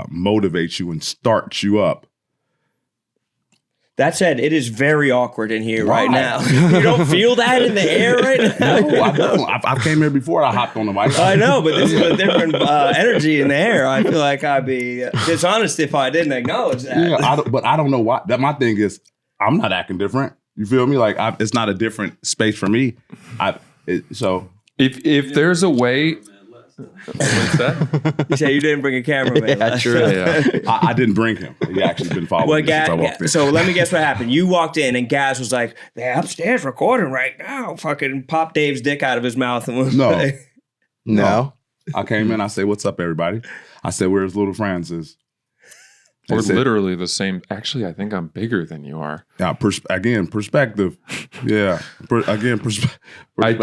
motivate you and start you up. That said, it is very awkward in here right Why? now. You don't feel that in the air right now? No, I don't. I came here before I hopped on the mic. I know, but this is a different energy in the air. I feel like I'd be dishonest if I didn't acknowledge that. Yeah, but I don't know why. That my thing is, I'm not acting different. You feel me? Like it's not a different space for me. So If there's a way, what's that? You say you didn't bring a cameraman. Yeah, true. Yeah. I didn't bring him. He actually been following Well, me since I walked in. so let me guess what happened. You walked in and Gaz was like, "They're upstairs recording right now." Fucking popped Dave's dick out of his mouth and was No. like, No. I came in. I said, "What's up, everybody?" I said, "Where's Little Francis?" They We're said- literally the same. Actually, I think I'm bigger than you are. Yeah, perspective. Yeah. Perspective.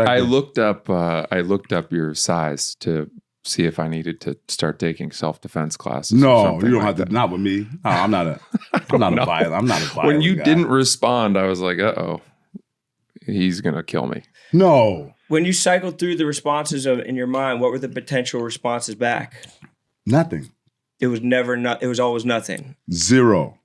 I looked up your size to see if I needed to start taking self-defense classes. or No, something you don't like have to. that. Not with me. No, I'm not a violent. I'm not a violent When you guy. didn't respond, I was like, "Uh-oh, he's gonna kill me." No, when you cycled through the responses in your mind, what were the potential responses back? nothing. It was it was always nothing. Zero.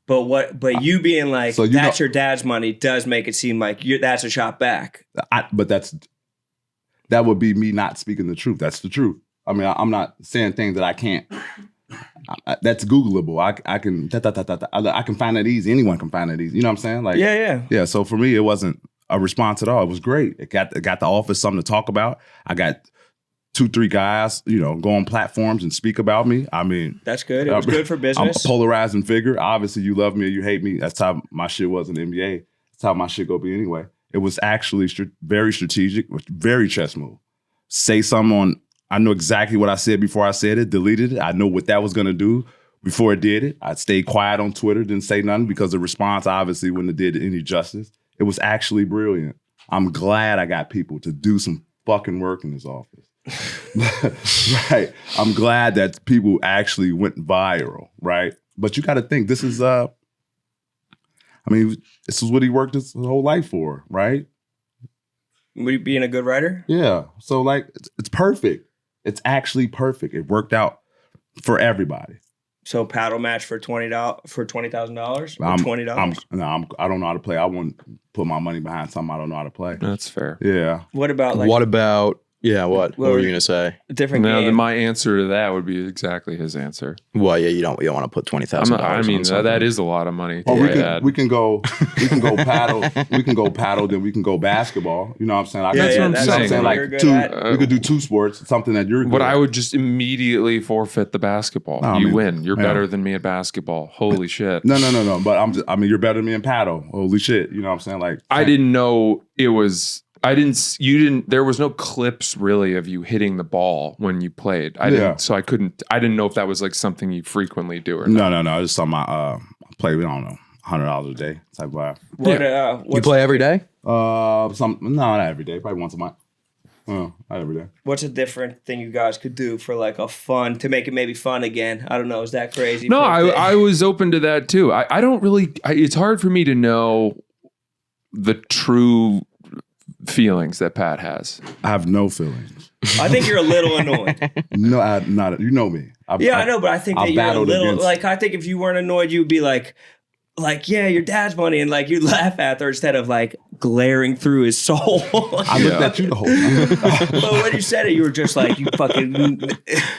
But you being like, So you that's know- your dad's money does make it seem like that's a shot back. But that would be me not speaking the truth. That's the truth. I mean, I'm not saying things that I can't. That's Googleable. I can I can find that easy. Anyone can find that easy. You know what I'm saying? Like Yeah. So for me, it wasn't a response at all. It was great. It got the office something to talk about. I got 2-3 guys, go on platforms and speak about me. I mean, That's good. It was good for I'm business. a polarizing figure. Obviously, you love me or you hate me. That's how my shit was in the NBA. That's how my shit go be anyway. It was actually very strategic, very chess move. Say something I know exactly what I said before I said it, deleted it. I know what that was going to do before it did it. I stayed quiet on Twitter, didn't say nothing because the response obviously wouldn't have did any justice. It was actually brilliant. I'm glad I got people to do some fucking work in this office. Right. I'm glad that people actually went viral, right? But you got to think this is this is what he worked his whole life for, right? Being a good writer? Yeah. So like it's perfect. It's actually perfect. It worked out for everybody. So paddle match for $20,000 for $20,000 or I'm- $20. I don't know how to play. I wouldn't put my money behind something I don't know how to play. That's fair. Yeah. What about What about what were you gonna say? a different Now, game? my answer to that would be exactly his answer. Well, yeah, you don't want to put $20,000. I mean, that is a lot of money. To add. we can go paddle. We can go paddle. Then we can go basketball. You know what I'm saying? That's what I'm that's saying. something Like you're good two, at. we could do 2 sports. Something that you're good But at. I would just immediately forfeit the basketball. No, I You mean, win. You're yeah. better than me at basketball. Holy shit. No. But you're better than me in paddle. Holy shit. You know what I'm saying? Like I didn't know it was. There was no clips really of you hitting the ball when you played. I didn't know if that was like something you frequently do or not. No. It's something I play. I don't know, $100 a day type vibe. You play every day? No, not every day. Probably once a month. Not every day. What's a different thing you guys could do for like a fun, to make it maybe fun again? I don't know. Is that crazy? No, for a thing? I was open to that too. I don't really. It's hard for me to know the true feelings that Pat has. I have no feelings. I think you're a little annoyed. No, not. You know me. I know, but I think that I've you're a battled little against- like. I think if you weren't annoyed, you'd be like, yeah, your dad's money, and like you'd laugh at her instead of like glaring through his soul. I looked at you the whole time. But when you said it, you were just like, you fucking,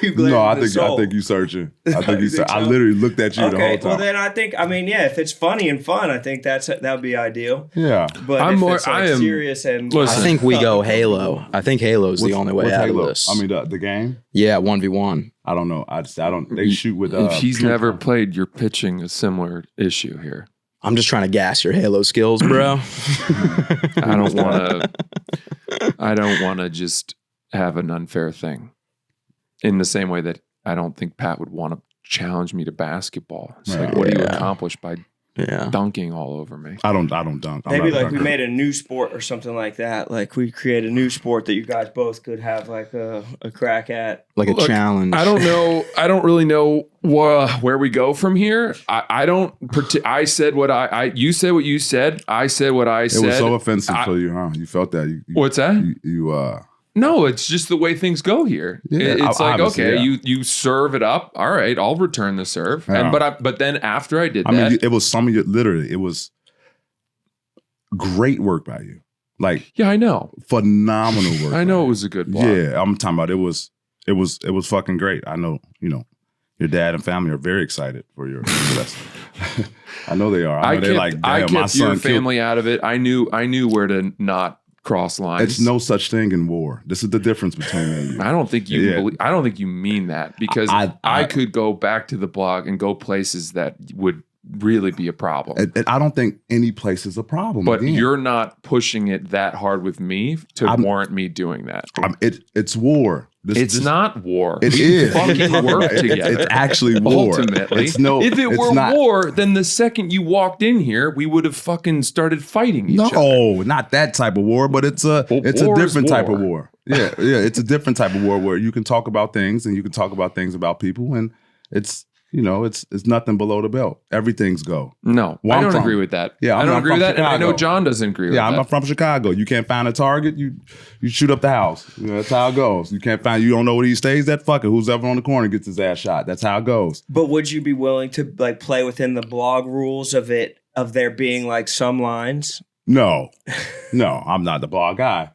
you glaring No, I through his think soul. you searching. I think You you. think I so? literally looked at you the whole Okay, time. well then I think, if it's funny and fun, I think that would be ideal. Yeah. But I'm if more- it's like I am- serious and Listen. I think we go Halo. I think Halo's the only way What's out Halo? of this. I mean, the game. yeah, 1v1. I don't know. I don't. They shoot with. If he's pure never fire. played, you're pitching a similar issue here. I'm just trying to gas your Halo skills, bro. I don't want to just have an unfair thing. In the same way that I don't think Pat would want to challenge me to basketball. It's like, what do you Yeah. accomplish by yeah. dunking all over me? I don't dunk. I'm maybe not a like we dunker. made a new sport or something like that. Like we create a new sport that you guys both could have like a crack at. Like a Look, challenge. I don't know. I don't really know where we go from here. I don't. I said what you said what you said. I said what I said. It was so offensive for you, huh? You felt that. What's that? You No, it's just the way things go here. Yeah, It's like, obviously, okay, yeah. you serve it up. All right, I'll return the serve. Yeah. But then after I did I that, mean, it was some of your literally. It was great work by you. Like yeah, I know. phenomenal work. I know it was a good block. Yeah, I'm talking about it was fucking great. I know, your dad and family are very excited for your success. I know they are. I know they're like, damn, I my kept your son killed. family out of it. I knew where to not cross lines. It's no such thing in war. This is the difference between me and you. I don't think you Yeah. I don't think you mean that, because I I- could go back to the blog and go places that would really be a problem. And I don't think any place is a problem. But again. you're not pushing it that hard with me to I'm- warrant me doing that. It's war. It's not war. It We is. fucking work It's together. actually war. Ultimately, It's no. if it it's were not, war, then the second you walked in here, we would have fucking started fighting each other. No, not that type of war, but it's a Well, it's a war is different type of war. war. Yeah, it's a different type of war where you can talk about things and you can talk about things about people, and it's it's nothing below the belt. Everything's go. No, Where I I'm don't from. agree with that. Yeah, I I'm don't not agree with from that, and I know Chicago. John doesn't agree with Yeah, that. I'm from Chicago. You can't find a target, you shoot up the house. That's how it goes. You don't know where he stays at. Fuck it. Who's ever on the corner gets his ass shot. That's how it goes. But would you be willing to like play within the blog rules of there being like some lines? No, I'm not the blog guy.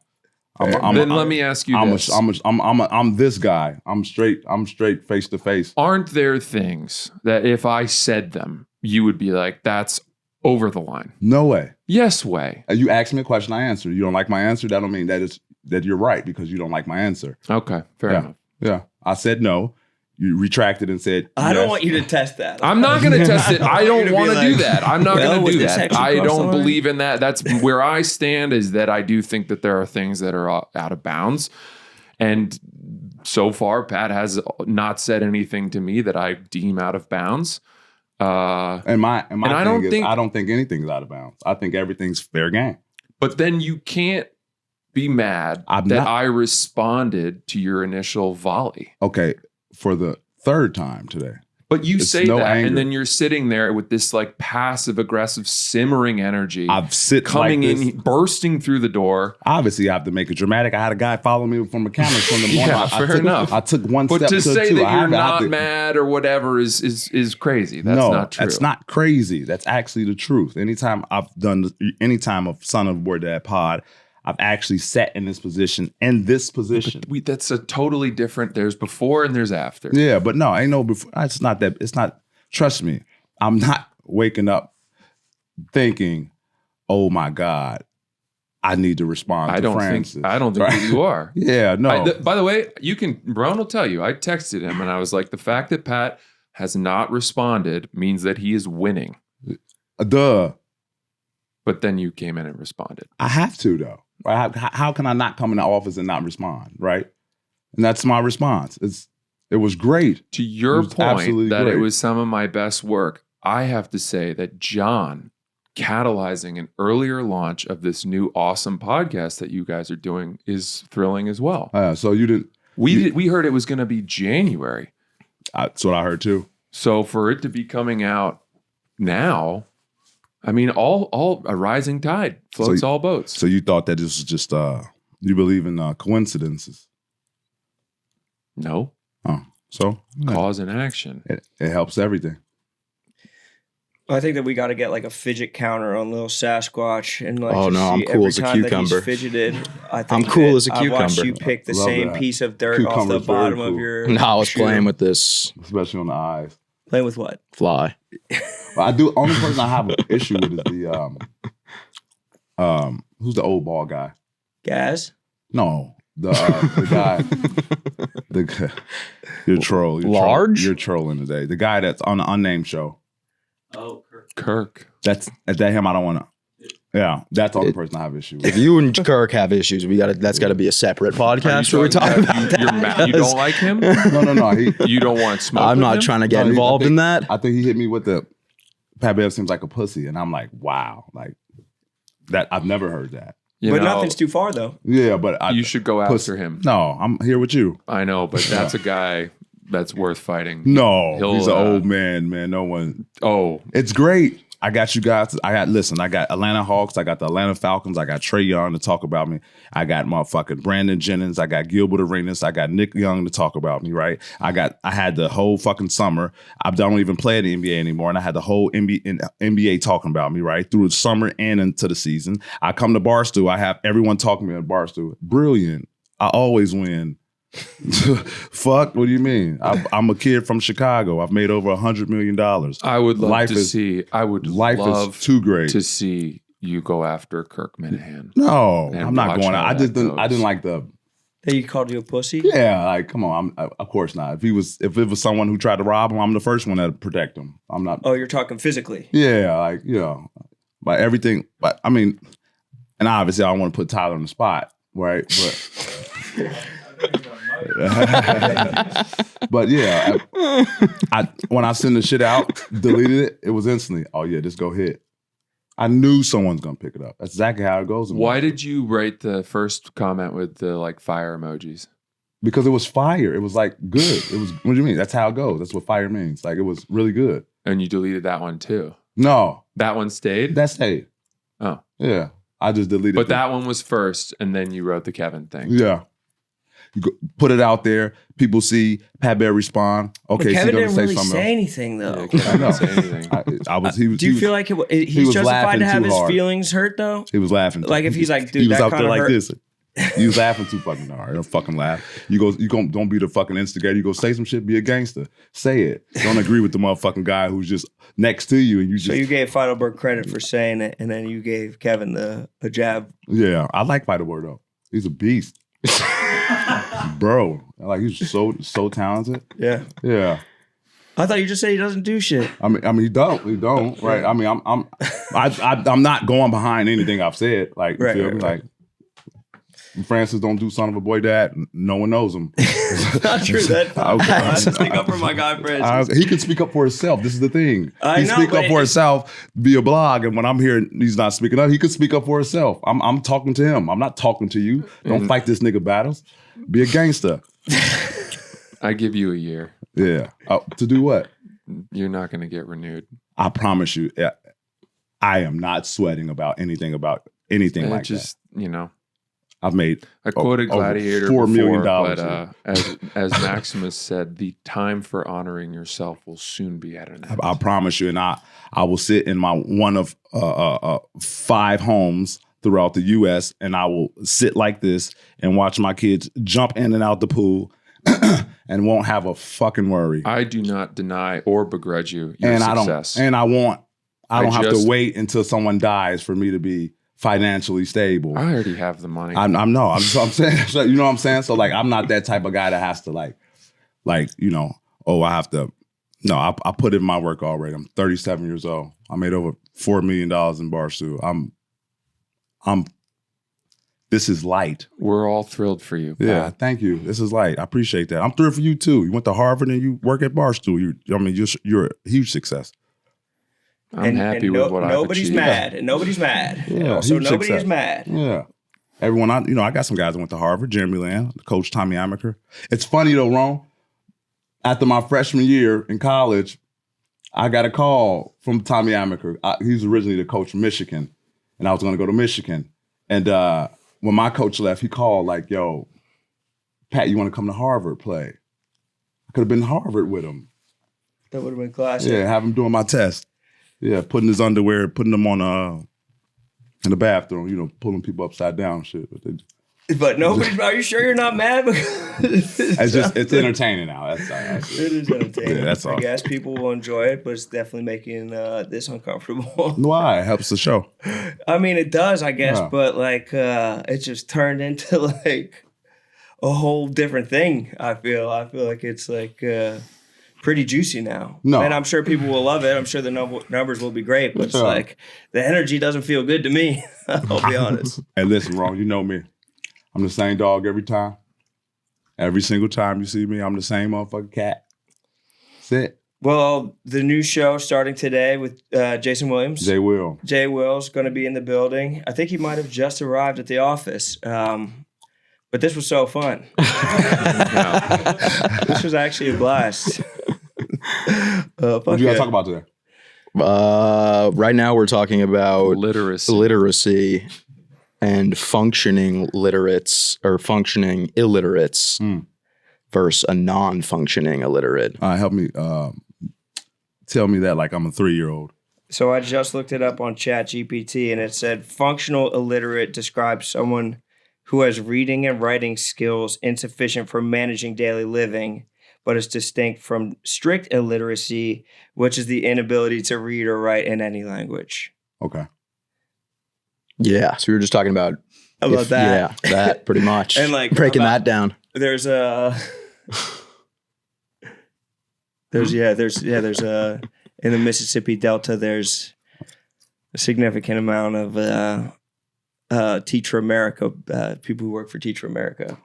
Let me ask you this. I'm this guy. I'm straight face to face. Aren't there things that if I said them, you would be like, that's over the line? No way. Yes way. You asked me a question, I answered. You don't like my answer? That don't mean that you're right because you don't like my answer. Okay, fair Yeah. enough. Yeah. I said no. You retracted and said I don't yes. want you to test that. I'm not going to test it. I don't want to do that. I'm not well, going to was do this that. actually I cross the don't line? believe in that. That's where I stand, is that I do think that there are things that are out of bounds. And so far, Pat has not said anything to me that I deem out of bounds. And my And I thing don't is, think- I don't think anything's out of bounds. I think everything's fair game. But then you can't be mad I'm that not- I responded to your initial volley. Okay, for the third time today. But you It's say no that, anger. and then you're sitting there with this like passive aggressive simmering energy I've sit coming like this. in, bursting through the door. Obviously, I have to make it dramatic. I had a guy follow me from a camera from the morning. Yeah, I fair took, enough. I took one But step to say two. that I you're have to- I have not to- mad or whatever is crazy. That's not true. That's not crazy. That's actually the truth. Anytime I've Son of Word Dad Pod, I've actually sat in this position. That's a totally different. There's before and there's after. Yeah, but no, ain't no before. It's not that. It's not. Trust me, I'm not waking up thinking, "Oh my God, I need to respond I to don't Francis." think that you are. Yeah, no. By the way, Brown will tell you. I texted him and I was like, the fact that Pat has not responded means that he is winning. Duh. But then you came in and responded. I have to though. Right? How can I not come in the office and not respond? Right? And that's my response. It was great. To your was point absolutely that it great. was some of my best work, I have to say that John catalyzing an earlier launch of this new awesome podcast that you guys are doing is thrilling as well. So you didn't. We heard it was going to be January. That's what I heard too. So for it to be coming out now, I mean, all a rising tide floats all boats. So you thought that this was just you believe in coincidences? No, Oh, so cause and action. it helps everything. I think that we got to get like a fidget counter on little Sasquatch and like. Oh, no, I'm see cool every as a time that cucumber. he's fidgeted. I think I'm cool that as a I watched cucumber. you pick the Love same that. piece of dirt off Cucumber's the bottom very of cool. your. No, I was shoe. playing with this especially on the eyes. Playing with what? fly. But I do. Only person I have an issue with is the who's the old ball guy? Gaz? No, the guy. The guy. You're a troll. Large? You're trolling today. The guy that's on the unnamed show. Oh, Kirk. That's him. I don't want to. Yeah, that's the only person I have issue with. If you and Kirk have issues, that's got to be a separate podcast where we talk about that. You're mad. You don't like him? No. You don't want smoke. I'm with not him? trying to get No, involved I think- in that. I think he hit me with the Pat Bev seems like a pussy, and I'm like, wow, like that. I've never heard that. You but know, nothing's too far though. Yeah, but you should go after him. No, I'm here with you. I know, but that's a guy that's worth fighting. No, He'll, he's an old man. No one. Oh, It's great. I got you guys. I got Atlanta Hawks. I got the Atlanta Falcons. I got Trey Young to talk about me. I got motherfucking Brandon Jennings. I got Gilbert Arenas. I got Nick Young to talk about me, right? I had the whole fucking summer. I don't even play in the NBA anymore. And I had the whole NBA talking about me, right? Through the summer and into the season. I come to Barstool. I have everyone talking to me at Barstool. Brilliant. I always win. Fuck, what do you mean? I'm a kid from Chicago. I've made over $100 million. I would love Life to is- see. I would Life love is too great. to see you go after Kirk Minahan. No, And I'm not watch going. how I that just didn't. I goes. didn't like the. That you called you a pussy? Yeah, like come on. Of course not. If it was someone who tried to rob him, I'm the first one to protect him. I'm not. Oh, you're talking physically. Yeah, like but everything. But I mean, and obviously I don't want to put Tyler on the spot, right? But yeah, I when I send the shit out, deleted it. It was instantly. Oh yeah, just go hit. I knew someone's gonna pick it up. That's exactly how it goes. Why did you write the first comment with the like fire emojis? Because it was fire. It was like good. It was. What do you mean? That's how it goes. That's what fire means. Like it was really good. And you deleted that one too. No, That one stayed. that's hey. Oh, Yeah, I just deleted. but that one was first, and then you wrote the Kevin thing. Yeah. Put it out there. People see. Pat Bev respond. But Okay, Kevin so didn't say really something say else. anything though. Yeah, Kevin I know. didn't say anything. I was. He was. Do you feel like he's was justified laughing to have too his hard. feelings hurt though? He was laughing. Like, if he's like, dude, he was that out there kinda like hurt. this. He was laughing too fucking hard. Don't fucking laugh. Don't be the fucking instigator. You go say some shit. Be a gangster. Say it. Don't agree with the motherfucking guy who's just next to you and you just. So you gave Feidelberg credit for saying it, and then you gave Kevin a jab. Yeah, I like Feidelberg though. He's a beast, bro. Like he's so talented. Yeah. Yeah. I thought you just said he doesn't do shit. I mean, he don't, right? I mean, I'm not going behind anything I've said. Like, you Right, feel right, me? right. Like, Francis don't do son of a boy dad. No one knows him. Not true. That I have to speak I- up for my guy Francis. He can speak up for himself. This is the thing. I He know, speak but up for himself via blog, and when I'm here, he's not speaking up. He can speak up for himself. I'm talking to him. I'm not talking to you. Don't fight this nigga battles. Be a gangster. I give you a year. Yeah. To do what? You're not going to get renewed. I promise you, I am not sweating about anything like Just you know, that. I've made. I quoted over Gladiator $4 million before, but as Maximus said, the time for honoring yourself will soon be at an end. I promise you, and I will sit in my one of 5 homes throughout the U.S. and I will sit like this and watch my kids jump in and out the pool and won't have a fucking worry. I do not deny or begrudge you your and success. I don't have to just- wait until someone dies for me to be financially stable. I already have the money. I'm saying, so, you know what I'm saying? So like, I'm not that type of guy that has to like, I have to. No, I put in my work already. I'm 37 years old. I made over $4 million in Barstool. This is light. We're all thrilled for you. Yeah, Pat. thank you. This is light. I appreciate that. I'm thrilled for you too. You went to Harvard and you work at Barstool. You're a huge success. I'm happy with what I've nobody's achieved. mad, and nobody's mad. Yeah, So huge nobody success. is mad. Yeah. Everyone, I got some guys that went to Harvard, Jeremy Lamb, Coach Tommy Amaker. It's funny though, Ron. After my freshman year in college, I got a call from Tommy Amaker. He's originally the coach from Michigan, and I was going to go to Michigan. And when my coach left, he called like, yo, Pat, you want to come to Harvard play? I could have been to Harvard with him. That would have been classic. Yeah, have him doing my test. Yeah, putting his underwear, putting them on in the bathroom, you know, pulling people upside down and shit. But nobody, are you sure you're not mad? It's entertaining now. It is entertaining. Yeah, that's all. I guess people will enjoy it, but it's definitely making this uncomfortable. Why? It helps the show. I mean, it does, I guess, Yeah. but like it just turned into like a whole different thing. I feel like it's like pretty juicy now. No. And I'm sure people will love it. I'm sure the numbers will be great, but it's Sure. like the energy doesn't feel good to me. I'll be honest. Hey, listen, Ron, you know me. I'm the same dog every time. Every single time you see me, I'm the same motherfucking cat. That's it. Well, the new show starting today with Jason Williams. Jay Will. Jay Will's going to be in the building. I think he might have just arrived at the office. But this was so fun. This was actually a blast. What you got to talk about today? Right now we're talking about literacy and functioning literates or functioning illiterates versus a non-functioning illiterate. Help me. Tell me that like I'm a 3-year-old. So I just looked it up on ChatGPT, and it said functional illiterate describes someone who has reading and writing skills insufficient for managing daily living, but is distinct from strict illiteracy, which is the inability to read or write in any language. Okay. Yeah, so we were just talking about that. Yeah, that pretty much. And like breaking that down. There's a in the Mississippi Delta, there's a significant amount of Teacher America, people who work for Teacher America.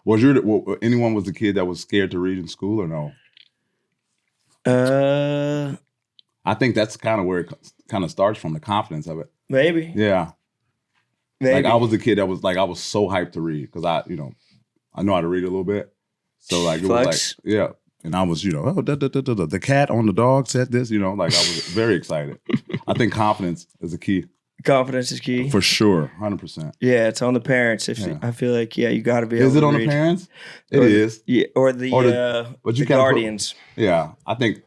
Anyone was the kid that was scared to read in school or no? I think that's kind of where it kind of starts from, the confidence of it. Maybe. Yeah. Maybe. Like I was the kid that was like, I was so hyped to read because I know how to read a little bit. So like, it was like, yeah. And I was, the cat on the dog said this, like I was very excited. I think confidence is a key. Confidence is key. For sure, 100%. Yeah, it's on the parents. I feel like, you got to be able to Is it on read. the parents? It is. Yeah, or the but you the guardians. Yeah, I think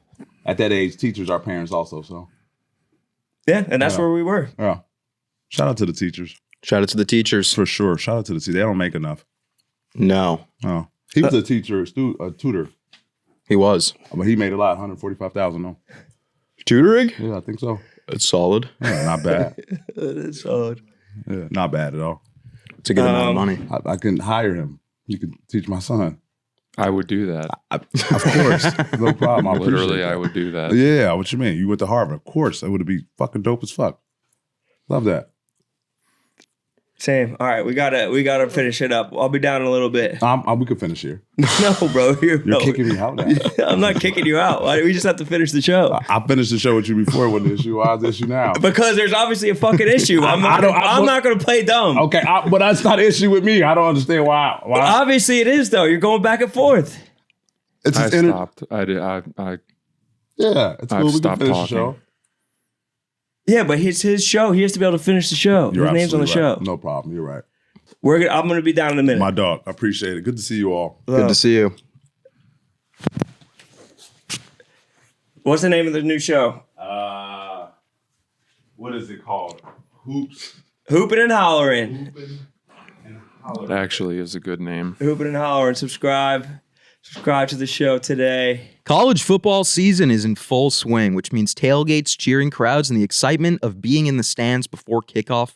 at that age, teachers are parents also, so. Yeah, and that's where we were. Yeah. Shout out to the teachers. Shout out to the teachers. For sure. Shout out to the teachers. They don't make enough. No. Oh. He was a teacher, a tutor. He was. But he made a lot, $145,000 though. Tutoring? Yeah, I think so. It's solid. Yeah, not bad. It's solid. Yeah, not bad at all. It's a good amount of money. I can hire him. He could teach my son. I would do that. Of course. No problem. I Literally, appreciate I that. would do that. Yeah, what you mean? You went to Harvard. Of course. That would be fucking dope as fuck. Love that. Same. All right, we gotta finish it up. I'll be down in a little bit. We could finish here. No, bro, you're Kicking me out now. I'm not kicking you out. We just have to finish the show. I finished the show with you before. What the issue? Why is the issue now? Because there's obviously a fucking issue. I'm not going to play dumb. Okay, but that's not an issue with me. I don't understand why. Obviously it is though. You're going back and forth. It's I just stopped. I yeah, it's I've cool. We can stopped finish the talking. show. Yeah, but it's his show. He has to be able to finish the show. You're His name's on the absolutely show. right. No problem. You're right. I'm going to be down in a minute. My dog. I appreciate it. Good to see you all. Good to see you. What's the name of the new show? What is it called? Hoops. Hooping and Hollering. it actually is a good name. Hooping and Hollering. Subscribe to the show today. College football season is in full swing, which means tailgates, cheering crowds, and the excitement of being in the stands before kickoff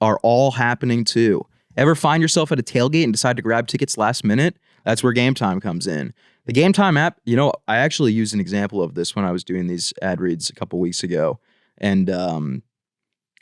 are all happening too. Ever find yourself at a tailgate and decide to grab tickets last minute? That's where Game Time comes in. The Game Time app, I actually used an example of this when I was doing these ad reads a couple weeks ago. And I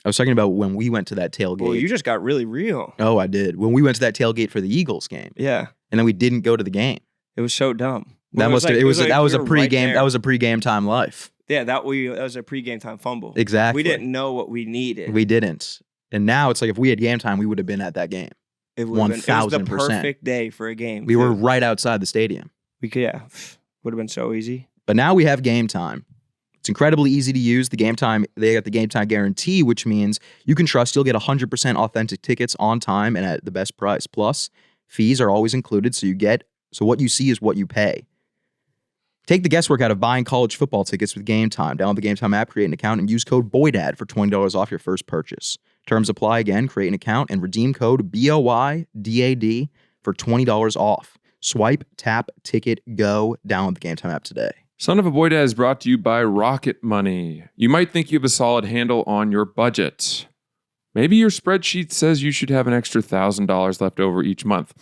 was talking about when we went to that tailgate. Well, you just got really real. Oh, I did. When we went to that tailgate for the Eagles game. Yeah. And then we didn't go to the game. It was so dumb. That was a pregame. That was a pregame time life. Yeah, that was a pregame time fumble. Exactly. We didn't know what we needed. We didn't. And now it's like if we had game time, we would have been at that game. It was the 1000%. perfect day for a game. We were right outside the stadium. would have been so easy. But now we have Game Time. It's incredibly easy to use. They got the Game Time guarantee, which means you can trust you'll get 100% authentic tickets on time and at the best price. Plus, fees are always included, so what you see is what you pay. Take the guesswork out of buying college football tickets with Game Time. Download the Game Time app, create an account, and use code BOYDAD for $20 off your first purchase. Terms apply again. Create an account and redeem code BOYDAD for $20 off. Swipe, tap, ticket, go. Download the Game Time app today. Son of a Boy Dad is brought to you by Rocket Money. You might think you have a solid handle on your budget. Maybe your spreadsheet says you should have an extra $1,000 left over each month.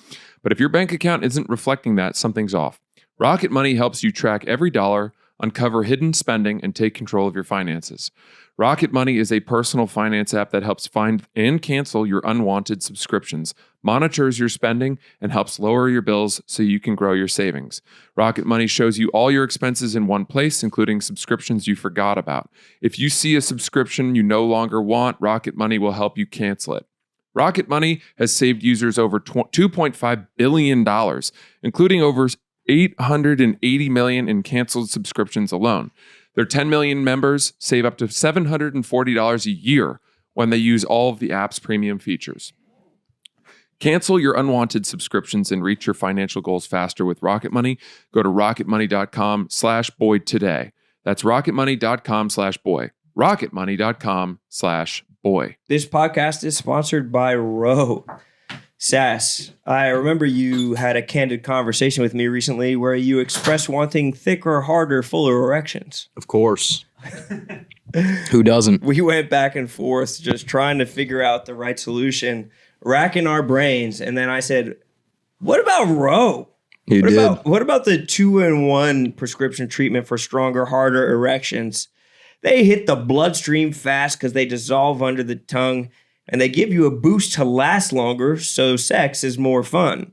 But if your bank account isn't reflecting that, something's off. Rocket Money helps you track every dollar, uncover hidden spending, and take control of your finances. Rocket Money is a personal finance app that helps find and cancel your unwanted subscriptions, monitors your spending, and helps lower your bills so you can grow your savings. Rocket Money shows you all your expenses in one place, including subscriptions you forgot about. If you see a subscription you no longer want, Rocket Money will help you cancel it. Rocket Money has saved users over $2.5 billion, including over $880 million in canceled subscriptions alone. Their 10 million members save up to $740 a year when they use all of the app's premium features. Cancel your unwanted subscriptions and reach your financial goals faster with Rocket Money. Go to rocketmoney.com/Boyd today. That's rocketmoney.com/Boy. rocketmoney.com/Boy. This podcast is sponsored by Roe. Sass, I remember you had a candid conversation with me recently where you expressed wanting thicker, harder, fuller erections. Of course. Who doesn't? We went back and forth just trying to figure out the right solution, racking our brains. And then I said, what about Roe? What about the 2-in-1 prescription treatment for stronger, harder erections? They hit the bloodstream fast because they dissolve under the tongue. And they give you a boost to last longer, so sex is more fun.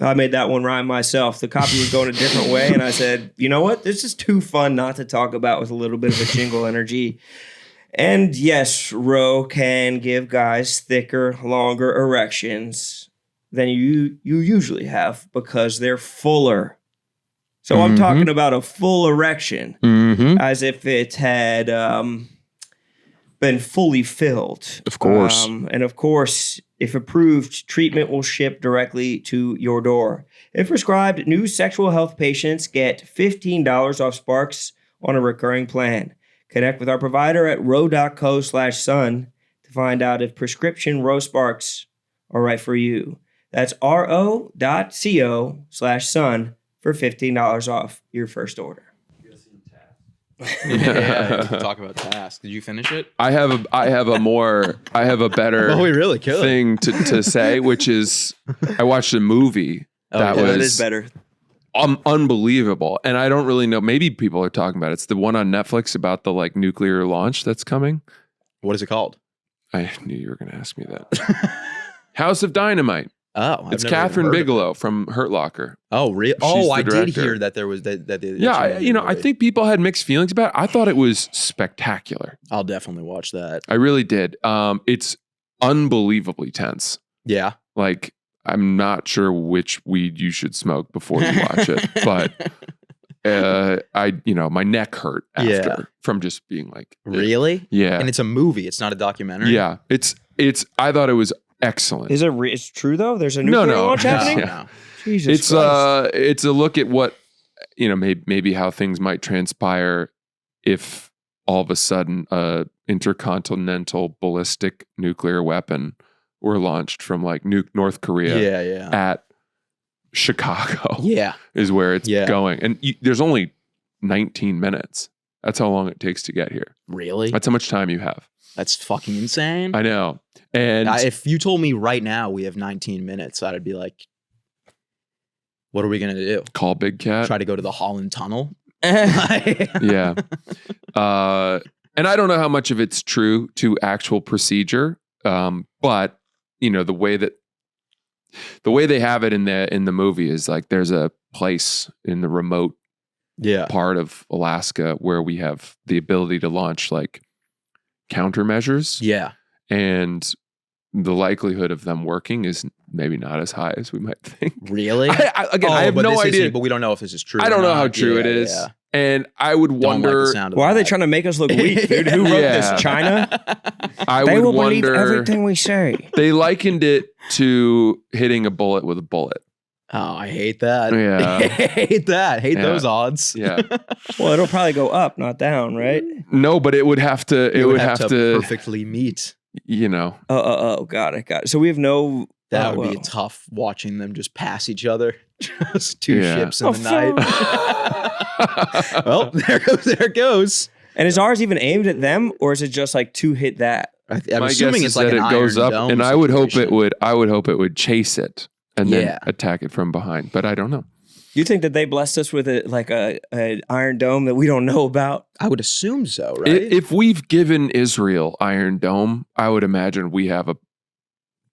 I made that one rhyme myself. The copy was going a different way, and I said, you know what? This is too fun not to talk about with a little bit of a jingle energy. And yes, Roe can give guys thicker, longer erections than you usually have because they're fuller. So I'm talking about a full erection, as if it had... been fully filled. Of course. And of course, if approved, treatment will ship directly to your door. If prescribed, new sexual health patients get $15 off Sparks on a recurring plan. Connect with our provider at ro.co/sun to find out if prescription Roe Sparks are right for you. That's ro.co/sun for $15 off your first order. Yeah, talk about tasks. Did you finish it? I have a better Oh, we really could. thing to say, which is I watched a movie that That is better. unbelievable. And I don't really know. Maybe people are talking about it. It's the one on Netflix about the like nuclear launch that's coming. What is it called? I knew you were going to ask me that. House of Dynamite. Oh, It's Catherine Bigelow from Hurt Locker. Oh, really? She's Oh, the I did director. hear that there was that. I think people had mixed feelings about it. I thought it was spectacular. I'll definitely watch that. I really did. It's unbelievably tense. Yeah. Like, I'm not sure which weed you should smoke before you watch it, but my neck hurt after from just being like, Really? yeah. And it's a movie. It's not a documentary. Yeah. I thought it was excellent. Is it it's true though? There's a nuclear launch happening? Yeah. Jesus Christ. It's a look at what, maybe how things might transpire if all of a sudden a intercontinental ballistic nuclear weapon were launched from like North Korea Yeah. at Chicago. Yeah. Is where it's going. And there's only 19 minutes. That's how long it takes to get here. Really? That's how much time you have. That's fucking insane. I know. And If you told me right now we have 19 minutes, I'd be like, what are we going to do? call Big Cat. Try to go to the Holland Tunnel? Yeah. And I don't know how much of it's true to actual procedure. But the way they have it in the movie is like there's a place in the remote part of Alaska where we have the ability to launch like countermeasures. Yeah. And the likelihood of them working is maybe not as high as we might think. Really? I have no idea. But we don't know if this is true. I don't know how true it is. Yeah. And I would Don't like wonder. the sound of Why are they that. trying to make us look weak, dude? Who wrote this? China? They will wonder, believe everything we say. They likened it to hitting a bullet with a bullet. Oh, I hate that. Yeah. I hate that. Hate Yeah. those odds. Yeah. Well, it'll probably go up, not down, right? No, but it would have to. It would have to. perfectly meet. You know. Oh, got it. So we have no. That would be tough watching them just pass each other. Just two ships in the night. Well, there it goes. And is ours even aimed at them, or is it just like to hit that? I'm My assuming guess it's is like that an it goes Iron up, Dome and I would hope it situation. would. I would hope it would chase it and then Yeah. attack it from behind. But I don't know. You think that they blessed us with an Iron Dome that we don't know about? I would assume so, right? If we've given Israel Iron Dome, I would imagine we have a.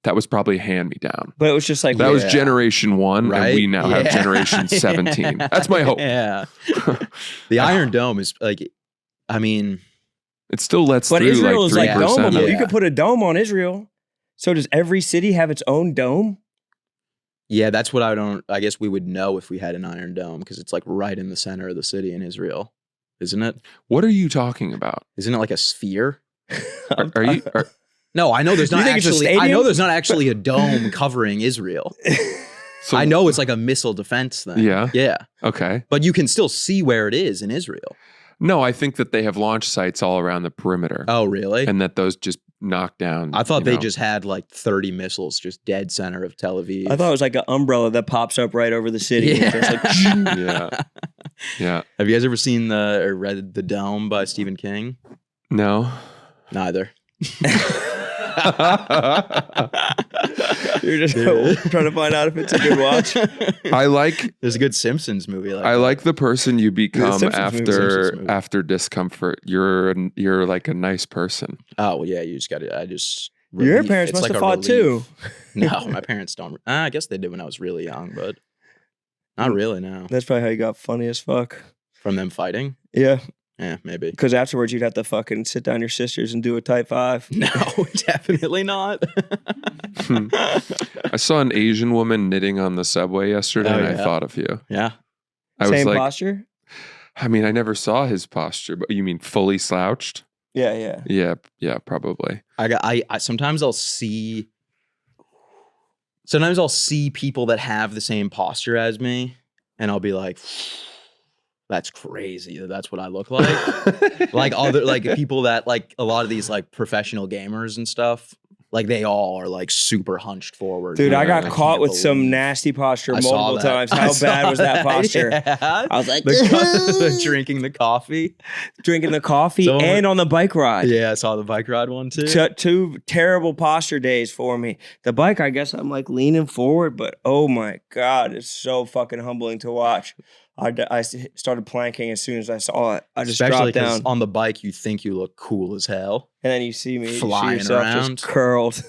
That was probably a hand me down. But it was just like That was Yeah. generation 1, Right? and we now have Yeah. generation 17. That's my hope. Yeah. The Iron Dome is like, I mean, It still lets But through Israel is like 3%. domeable. Yeah. You could put a dome on Israel. So does every city have its own dome? yeah, that's what I guess we would know if we had an Iron Dome because it's like right in the center of the city in Israel, isn't it? What are you talking about? Isn't it like a sphere? Are you? No, I know there's You not think it's a actually. I stadium? know there's not actually a dome covering Israel. So- I know it's like a missile defense thing. Yeah? Yeah. Okay. But you can still see where it is in Israel. No, I think that they have launch sites all around the perimeter, Oh, really? and that those just knock down. I thought you they know. just had like 30 missiles just dead center of Tel Aviv. I thought it was like an umbrella that pops up right over the city. Yeah. And just like, Yeah. Yeah. Have you guys ever seen or read The Dome by Stephen King? No. Neither. you're just trying to find out if it's a good watch. I like There's a good Simpsons movie like I that. like the person you become Simpsons movie. Simpsons movie. after discomfort. You're like a nice person. Oh, well, yeah, you just got to, Your relief. parents It's must like have a fought relief. too. No, my parents don't. I guess they did when I was really young, but not really now. That's probably how you got funny as fuck. From them fighting? Yeah. Yeah, maybe. Because afterwards you'd have to fucking sit down your sisters and do a type 5. No, definitely not. I saw an Asian woman knitting on the subway yesterday, Oh, and I yeah. thought of you. Yeah. I Same was like, posture? I mean, I never saw his posture, but you mean fully slouched? Yeah. Yeah, probably. I sometimes I'll see people that have the same posture as me, and I'll be like, that's crazy. That's what I look like. Like people that like a lot of these like professional gamers and stuff, like they all are like super hunched forward. Dude, I Yeah, got I caught can't with some believe- nasty posture I saw multiple that. times. I How saw bad was that posture? Yeah. I was like, the drinking the coffee. drinking the coffee Someone- and on the bike ride. Yeah, I saw the bike ride one too. Two terrible posture days for me. The bike, I guess I'm like leaning forward, but oh my God, it's so fucking humbling to watch. I started planking as soon as I saw it. I just Especially dropped because down. on the bike you think you look cool as hell. And then you see me, flying you see yourself around. just curled.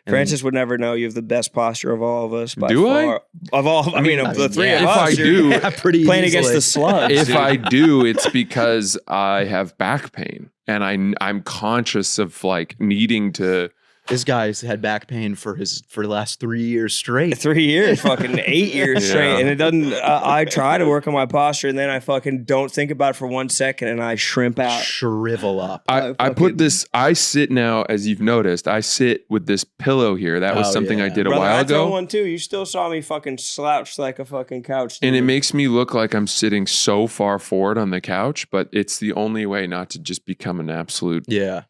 And Francis would never know you have the best posture of all of us. By Do I? far. Of all, I mean, of the three yeah. of If us. I you're do, Yeah, pretty playing against easily. the slugs. If dude. I do, it's because I have back pain, and I'm conscious of like needing to. This guy's had back pain for the last 3 years straight. 3 years, fucking 8 years Yeah. straight, and it doesn't. I try to work on my posture, and then I fucking don't think about it for 1 second, and I shrimp out. Shrivel up. I fucking- put this. I sit now, as you've noticed. I sit with this pillow here. That was Oh, something I yeah. did a Brother, while I throw ago, one too. You still saw me fucking slouched like a fucking couch, and it dude. makes me look like I'm sitting so far forward on the couch. But it's the only way not to just become an absolute, Yeah.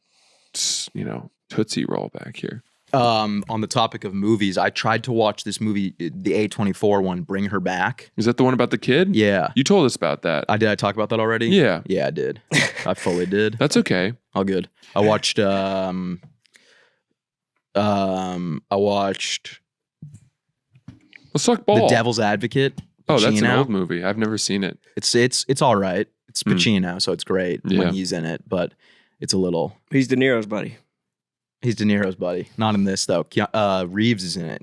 tootsie roll back here. On the topic of movies, I tried to watch this movie, the A24 one, Bring Her Back. Is that the one about the kid? Yeah. You told us about that. Did I talk about that already? Yeah. Yeah, I did. I fully did. That's okay. All good. I watched Let's talk ball. The Devil's Advocate. Oh, that's an Pacino. old movie. I've never seen it. It's all right. It's Mm. Pacino, so it's great Yeah. when he's in it, but it's a little. He's De Niro's buddy. He's De Niro's buddy. Not in this though. Reeves is in it.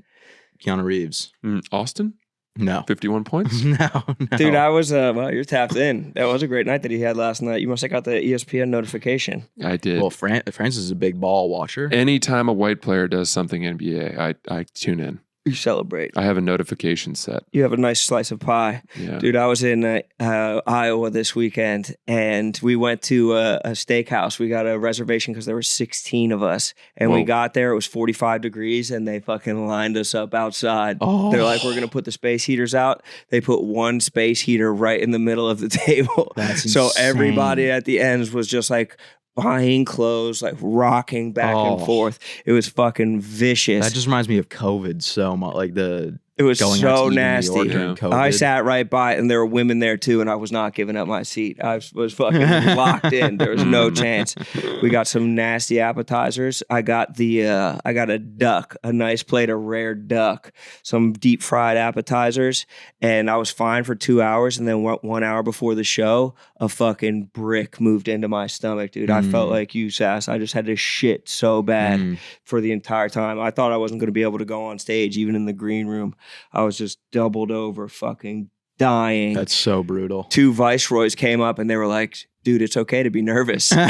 Keanu Reeves. Austin, No. 51 points. No. Dude, I was, well, you're tapped in. That was a great night that he had last night. You must have got the ESPN notification. I did. Well, Francis is a big ball watcher. Anytime a white player does something NBA, I tune in. You celebrate. I have a notification set. You have a nice slice of pie. Yeah. Dude, I was in Iowa this weekend, and we went to a steakhouse. We got a reservation because there were 16 of us. And we Whoa. got there, it was 45 degrees, and they fucking lined us up outside. Oh. They're like, we're going to put the space heaters out. They put one space heater right in the middle of the table. That's so insane. everybody at the ends was just like buying clothes, like rocking back and forth. It was fucking vicious. That just reminds me of COVID so much. Like It was going out to so eat in New nasty. York during Yeah. COVID. I sat right by it, and there were women there too, and I was not giving up my seat. I was fucking locked in. There was no chance. We got some nasty appetizers. I got a duck, a nice plate of rare duck, some deep fried appetizers, and I was fine for 2 hours. And then 1 hour before the show, a fucking brick moved into my stomach, dude. I felt like you, Sass. I just had to shit so bad for the entire time. I thought I wasn't going to be able to go on stage, even in the green room. I was just doubled over, fucking dying. That's so brutal. 2 viceroys came up and they were like, dude, it's okay to be nervous. I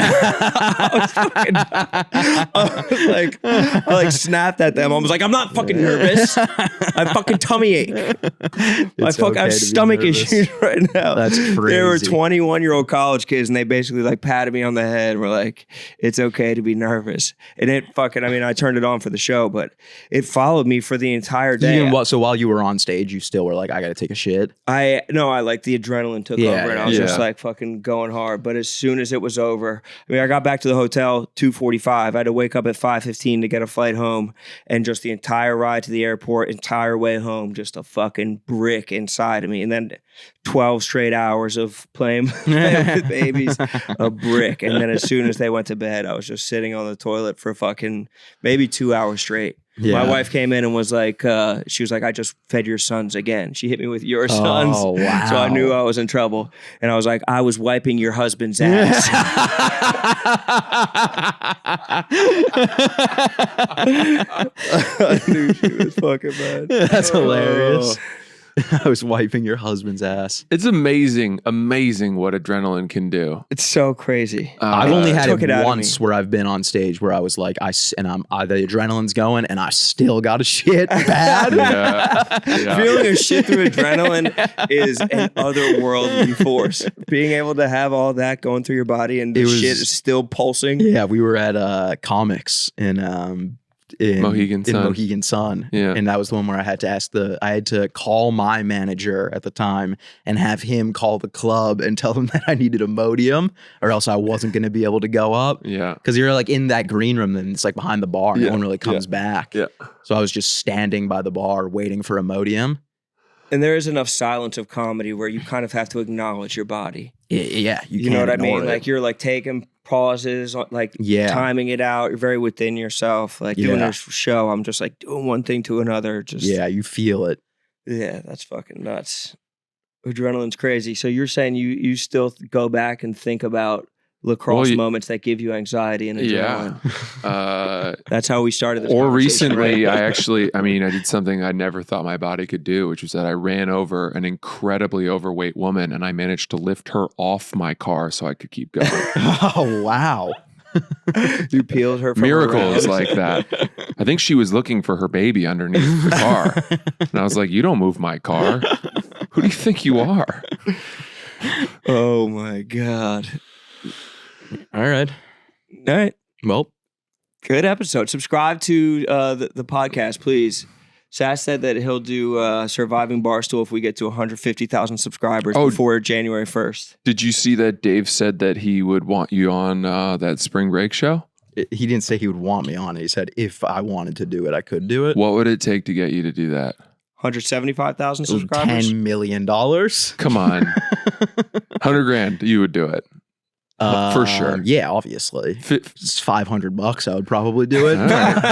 snapped at them. I was like, I'm not fucking nervous. I have fucking tummy ache. I have stomach issues right now. That's crazy. They were 21-year-old college kids, and they basically like patted me on the head and were like, it's okay to be nervous. And I turned it on for the show, but it followed me for the entire day. So while you were on stage, you still were like, I got to take a shit? I like the adrenaline took over, and I was just Yeah. like fucking going hard. But as soon as it was over, I got back to the hotel 2:45. I had to wake up at 5:15 to get a flight home, and just the entire ride to the airport, entire way home, just a fucking brick inside of me. And then 12 straight hours of playing with babies, a brick. And then as soon as they went to bed, I was just sitting on the toilet for fucking maybe 2 hours straight. Yeah. My wife came in and was like, she was like, I just fed your sons again. She hit me with your sons. Oh, wow. So I knew I was in trouble. And I was like, I was wiping your husband's ass. I knew she was fucking bad. That's hilarious. I was wiping your husband's ass. It's amazing what adrenaline can do. It's so crazy. I've only had took it out it of once me. where I've been on stage where I was like, the adrenaline's going and I still got to shit bad. Yeah. Feeling a shit through adrenaline is an otherworldly force. Being able to have all that going through your body and the shit is still pulsing. Yeah, we were at comics in Mohegan Sun. Yeah. And that was the one where I had to call my manager at the time and have him call the club and tell them that I needed Imodium or else I wasn't going to be able to go up. Yeah. Because you're like in that green room and it's like behind the bar. No one really comes back. Yeah. So I was just standing by the bar waiting for Imodium. And there is enough silence of comedy where you kind of have to acknowledge your body. Yeah. You know what I mean? It. Like you're like taking pauses, like timing it out. You're very within yourself. Like doing a show, I'm just like doing one thing to another. Just you feel it. Yeah, that's fucking nuts. Adrenaline's crazy. So you're saying you still go back and think about lacrosse moments that give you anxiety and adrenaline. Yeah. That's how we started this Or conversation, recently, right? I did something I never thought my body could do, which was that I ran over an incredibly overweight woman and I managed to lift her off my car so I could keep going. Oh, wow. You peeled her from Miracles around. like that. I think she was looking for her baby underneath the car. And I was like, you don't move my car. Who do you think you are? Oh my God. All right. All right. Well, good episode. Subscribe to the podcast, please. Sass said that he'll do Surviving Barstool if we get to 150,000 subscribers before January 1st. Did you see that Dave said that he would want you on that spring break show? he didn't say he would want me on it. He said if I wanted to do it, I could do it. What would it take to get you to do that? 175,000 subscribers? $10 million. Come on. 100 grand, you would do it. For sure. Yeah, obviously. It's $500. I would probably do it. All right.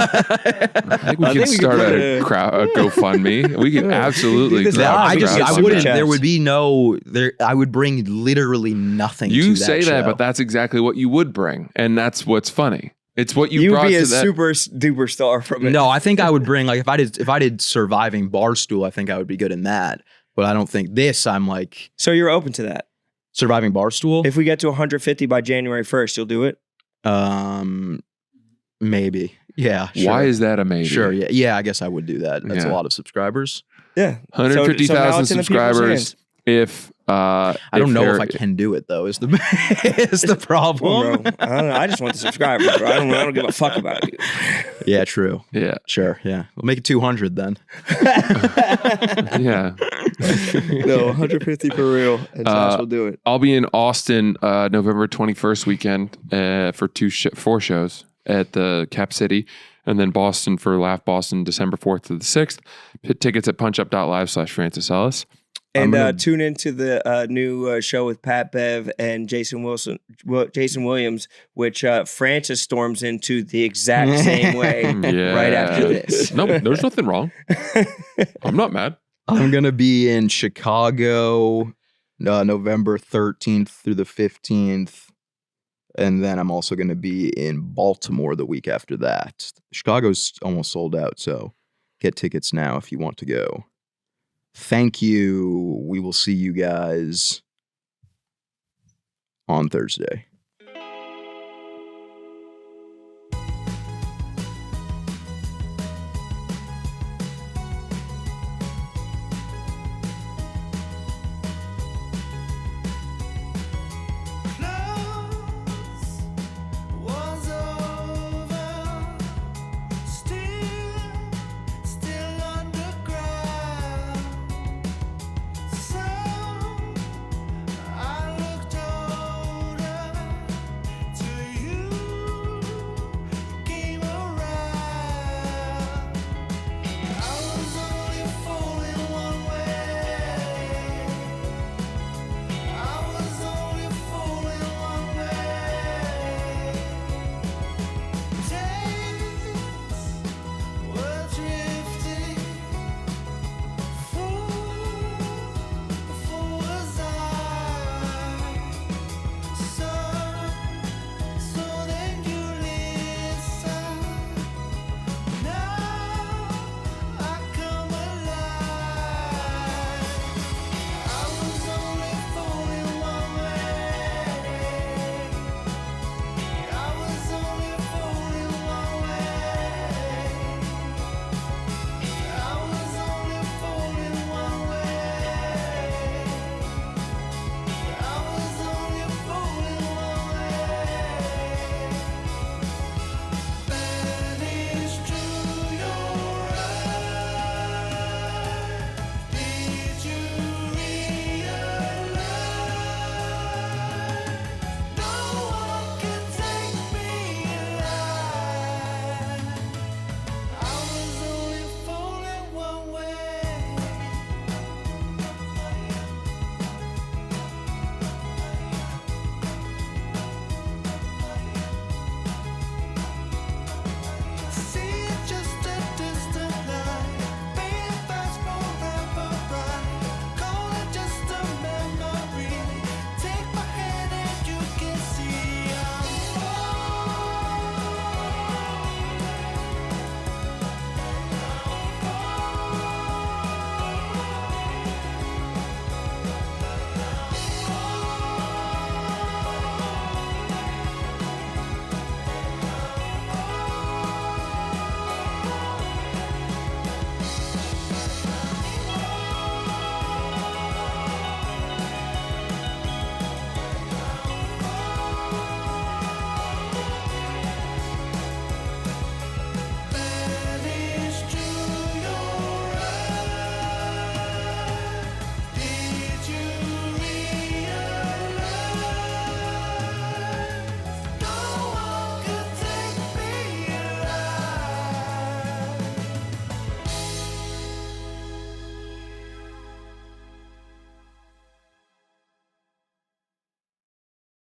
I think we can start a GoFundMe. We can absolutely. I wouldn't. There would be no. I would bring literally nothing. You to say that, that, but that's exactly what you would bring, and that's what's funny. It's what you brought be to a that. super duper star from it. No, I think I would bring if I did Surviving Barstool, I think I would be good in that. But I don't think this. I'm like So you're open to that? Surviving Barstool. If we get to 150 by January 1st, you'll do it? Maybe. Yeah. Why is that amazing? Sure. Yeah. Yeah. I guess I would do that. That's a Yeah. lot of subscribers. Yeah. 150,000 it's in the people's subscribers. hands. If I don't know if I can do it though. Is the is the problem? Bro, I don't know. I just want the subscribers, bro. I don't give a fuck about you. Yeah. True. Yeah. Sure. Yeah. We'll make it 200 then. Yeah. No, 150 for real. And Josh will do it. I'll be in Austin November 21st weekend for 4 shows at the Cap City, and then Boston for Laugh Boston December 4th to the 6th. Tickets at punchup.live/Francis Ellis. And tune into the new show with Pat Bev and Jason Williams, which Francis storms into the exact same way right after this. No, there's nothing wrong. I'm not mad. I'm going to be in Chicago November 13th through the 15th. And then I'm also going to be in Baltimore the week after that. Chicago's almost sold out, so get tickets now if you want to go. Thank you. We will see you guys on Thursday.